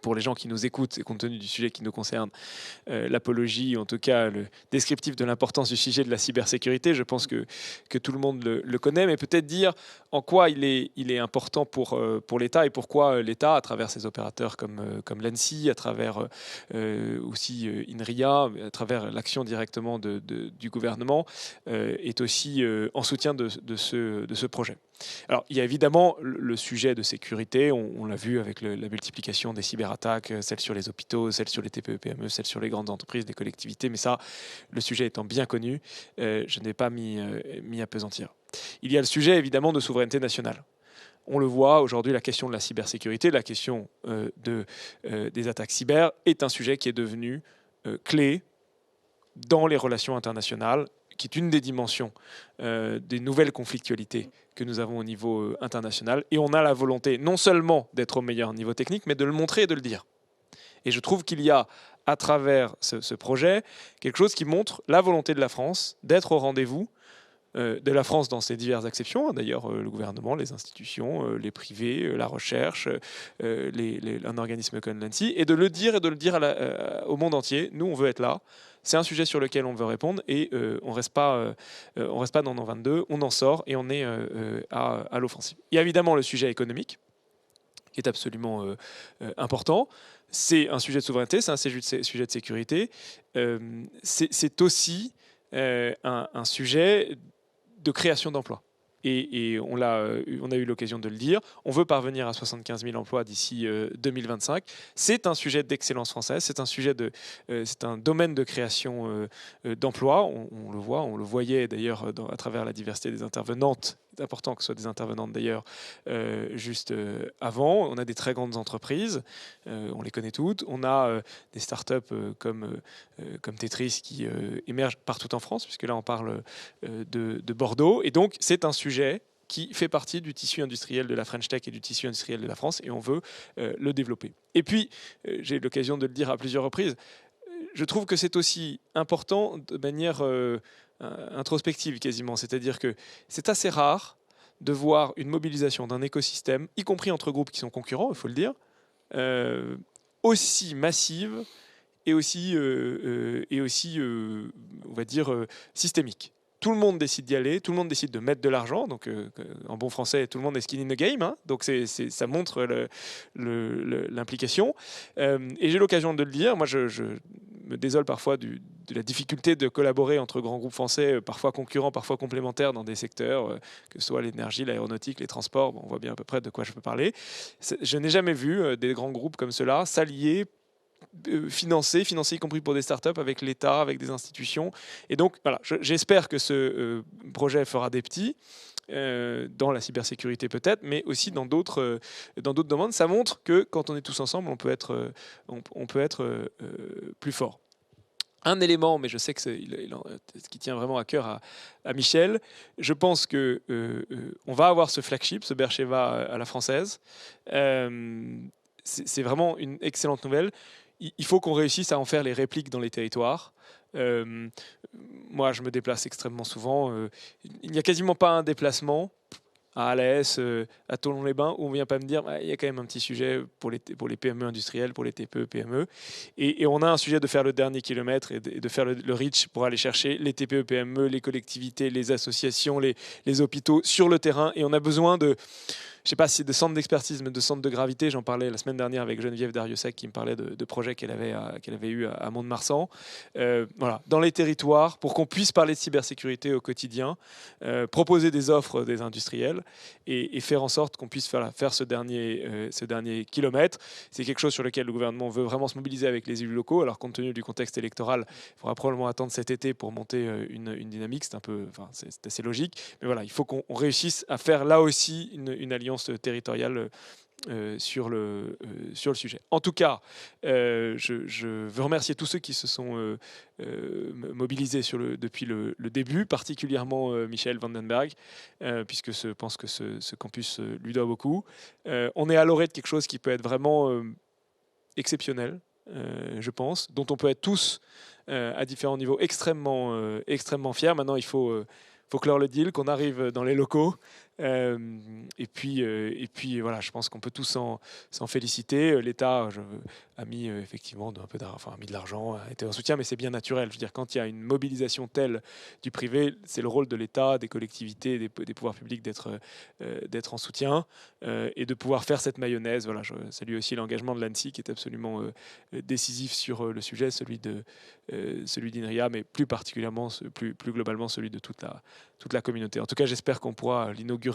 pour les gens qui nous écoutent, et compte tenu du sujet qui nous concerne, l'apologie, en tout cas le descriptif de l'importance du sujet de la cybersécurité, je pense que tout le monde le connaît, mais peut-être dire en quoi il est important pour l'État et pourquoi l'État, à travers ses opérateurs comme l'ANSSI, à travers aussi INRIA, à travers l'action directement du gouvernement, est aussi en soutien de ce projet. Alors, il y a évidemment le sujet de sécurité, on l'a vu avec la multiplication des cyberattaques, celles sur les hôpitaux, celles sur les TPE-PME, celles sur les grandes entreprises, les collectivités, mais ça, le sujet étant bien connu, je n'ai pas m'y appesantir. Il y a le sujet évidemment de souveraineté nationale. On le voit aujourd'hui, la question de la cybersécurité, la question des attaques cyber est un sujet qui est devenu clé dans les relations internationales, qui est une des dimensions des nouvelles conflictualités que nous avons au niveau international. Et on a la volonté non seulement d'être au meilleur niveau technique, mais de le montrer et de le dire. Et je trouve qu'il y a, à travers ce projet, quelque chose qui montre la volonté de la France d'être au rendez-vous, de la France dans ses diverses acceptions, d'ailleurs le gouvernement, les institutions, les privés, la recherche, un organisme comme l'ANSSI, et de le dire au monde entier. Nous, on veut être là. C'est un sujet sur lequel on veut répondre et on reste pas dans l'an 22, on en sort et on est à l'offensive. Il y a évidemment le sujet économique qui est absolument important. C'est un sujet de souveraineté, c'est un sujet de sécurité. C'est aussi un sujet de création d'emplois. Et on a eu l'occasion de le dire, on veut parvenir à 75 000 emplois d'ici 2025. C'est un sujet d'excellence française, c'est un domaine de création d'emplois. On le voit, on le voyait d'ailleurs à travers la diversité des intervenantes, c'est important que ce soit des intervenantes d'ailleurs juste avant. On a des très grandes entreprises, on les connaît toutes. On a des startups comme Tetris qui émergent partout en France, puisque là on parle de Bordeaux. Et donc c'est un sujet qui fait partie du tissu industriel de la French Tech et du tissu industriel de la France, et on veut le développer. Et puis, j'ai eu l'occasion de le dire à plusieurs reprises, je trouve que c'est aussi important de manière introspective quasiment, c'est-à-dire que c'est assez rare de voir une mobilisation d'un écosystème, y compris entre groupes qui sont concurrents, il faut le dire, aussi massive et aussi on va dire, systémique. Tout le monde décide d'y aller, tout le monde décide de mettre de l'argent, donc en bon français, tout le monde est skin in the game, hein, donc ça montre l'implication. Et j'ai l'occasion de le dire, moi je me désole parfois de la difficulté de collaborer entre grands groupes français, parfois concurrents, parfois complémentaires dans des secteurs, que ce soit l'énergie, l'aéronautique, les transports, bon, on voit bien à peu près de quoi je peux parler. Je n'ai jamais vu des grands groupes comme cela s'allier, financer y compris pour des startups, avec l'État, avec des institutions. Et donc, voilà, j'espère que ce projet fera des petits, dans la cybersécurité peut-être, mais aussi dans d'autres domaines. Ça montre que quand on est tous ensemble, on peut être plus fort. Un élément, mais je sais que ce qui tient vraiment à cœur à Michel, je pense que on va avoir ce flagship, ce Bercheva à la française. C'est vraiment une excellente nouvelle. Il faut qu'on réussisse à en faire les répliques dans les territoires. Moi, je me déplace extrêmement souvent. Il n'y a quasiment pas un déplacement à Alès, à Thonon-les-Bains, où on ne vient pas me dire il y a quand même un petit sujet pour les PME industrielles, pour les TPE, PME. Et on a un sujet de faire le dernier kilomètre et de faire le reach pour aller chercher les TPE, PME, les collectivités, les associations, les hôpitaux sur le terrain. Et on a besoin de... Je ne sais pas si de centres d'expertise, mais de centres de gravité. J'en parlais la semaine dernière avec Geneviève Dariussec qui me parlait de projets qu'elle avait eu à Mont-de-Marsan. Voilà, dans les territoires, pour qu'on puisse parler de cybersécurité au quotidien, proposer des offres des industriels et faire en sorte qu'on puisse faire ce dernier kilomètre. C'est quelque chose sur lequel le gouvernement veut vraiment se mobiliser avec les élus locaux. Alors, compte tenu du contexte électoral, il faudra probablement attendre cet été pour monter une dynamique. C'est assez logique. Mais voilà, il faut qu'on réussisse à faire là aussi une alliance territoriale sur le sujet. En tout cas, je veux remercier tous ceux qui se sont mobilisés depuis le début, particulièrement Michel Vandenberg, puisque je pense que ce campus lui doit beaucoup. On est à l'orée de quelque chose qui peut être vraiment exceptionnel, je pense, dont on peut être tous à différents niveaux extrêmement fiers. Maintenant, il faut clore le deal, qu'on arrive dans les locaux. Et puis voilà, je pense qu'on peut tous s'en féliciter. L'État a mis effectivement a mis de l'argent, a été un soutien, mais c'est bien naturel. Je veux dire, quand il y a une mobilisation telle du privé, c'est le rôle de l'État, des collectivités, des pouvoirs publics d'être en soutien et de pouvoir faire cette mayonnaise. Voilà, je salue aussi l'engagement de l'ANSSI qui est absolument décisif sur le sujet, celui d'INRIA, mais plus particulièrement, plus globalement, celui de toute la communauté. En tout cas, j'espère qu'on pourra l'inaugurer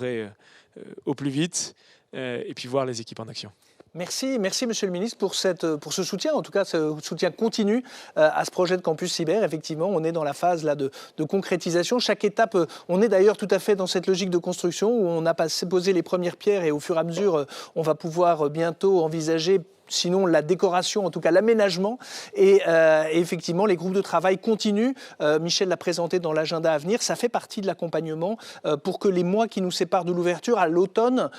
au plus vite et puis voir les équipes en action. Merci Monsieur le Ministre pour ce soutien, en tout cas ce soutien continu à ce projet de campus cyber. Effectivement, on est dans la phase là de concrétisation. Chaque étape, on est d'ailleurs tout à fait dans cette logique de construction où on a posé les premières pierres et au fur et à mesure, on va pouvoir bientôt envisager sinon la décoration, en tout cas l'aménagement. Et effectivement, les groupes de travail continuent. Michel l'a présenté dans l'agenda à venir. Ça fait partie de l'accompagnement pour que les mois qui nous séparent de l'ouverture à l'automne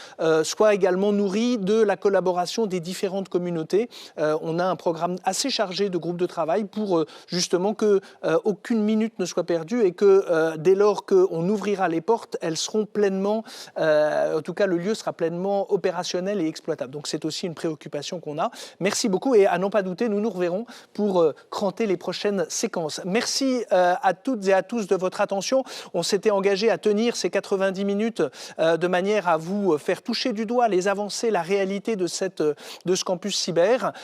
soient également nourris de la collaboration des différentes communautés. On a un programme assez chargé de groupes de travail pour justement que aucune minute ne soit perdue et que dès lors qu'on ouvrira les portes, elles seront pleinement, en tout cas le lieu sera pleinement opérationnel et exploitable. Donc c'est aussi une préoccupation qu'on a. Merci beaucoup et à n'en pas douter, nous nous reverrons pour cranter les prochaines séquences. Merci à toutes et à tous de votre attention. On s'était engagé à tenir ces 90 minutes de manière à vous faire toucher du doigt les avancées, la réalité de ce campus cyber.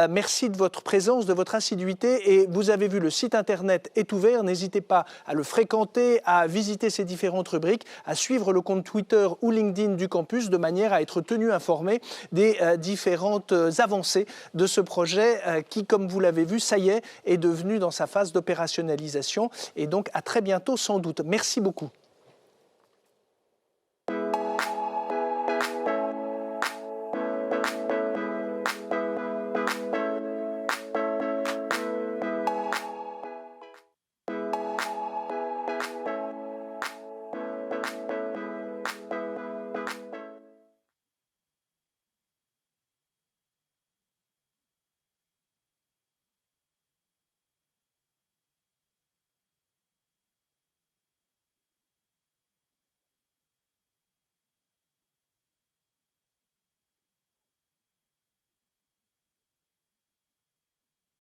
Merci de votre présence, de votre assiduité et vous avez vu, le site internet est ouvert. N'hésitez pas à le fréquenter, à visiter ces différentes rubriques, à suivre le compte Twitter ou LinkedIn du campus de manière à être tenu informé des différentes avancées de ce projet qui, comme vous l'avez vu, ça y est devenu dans sa phase d'opérationnalisation. Et donc, à très bientôt sans doute. Merci beaucoup.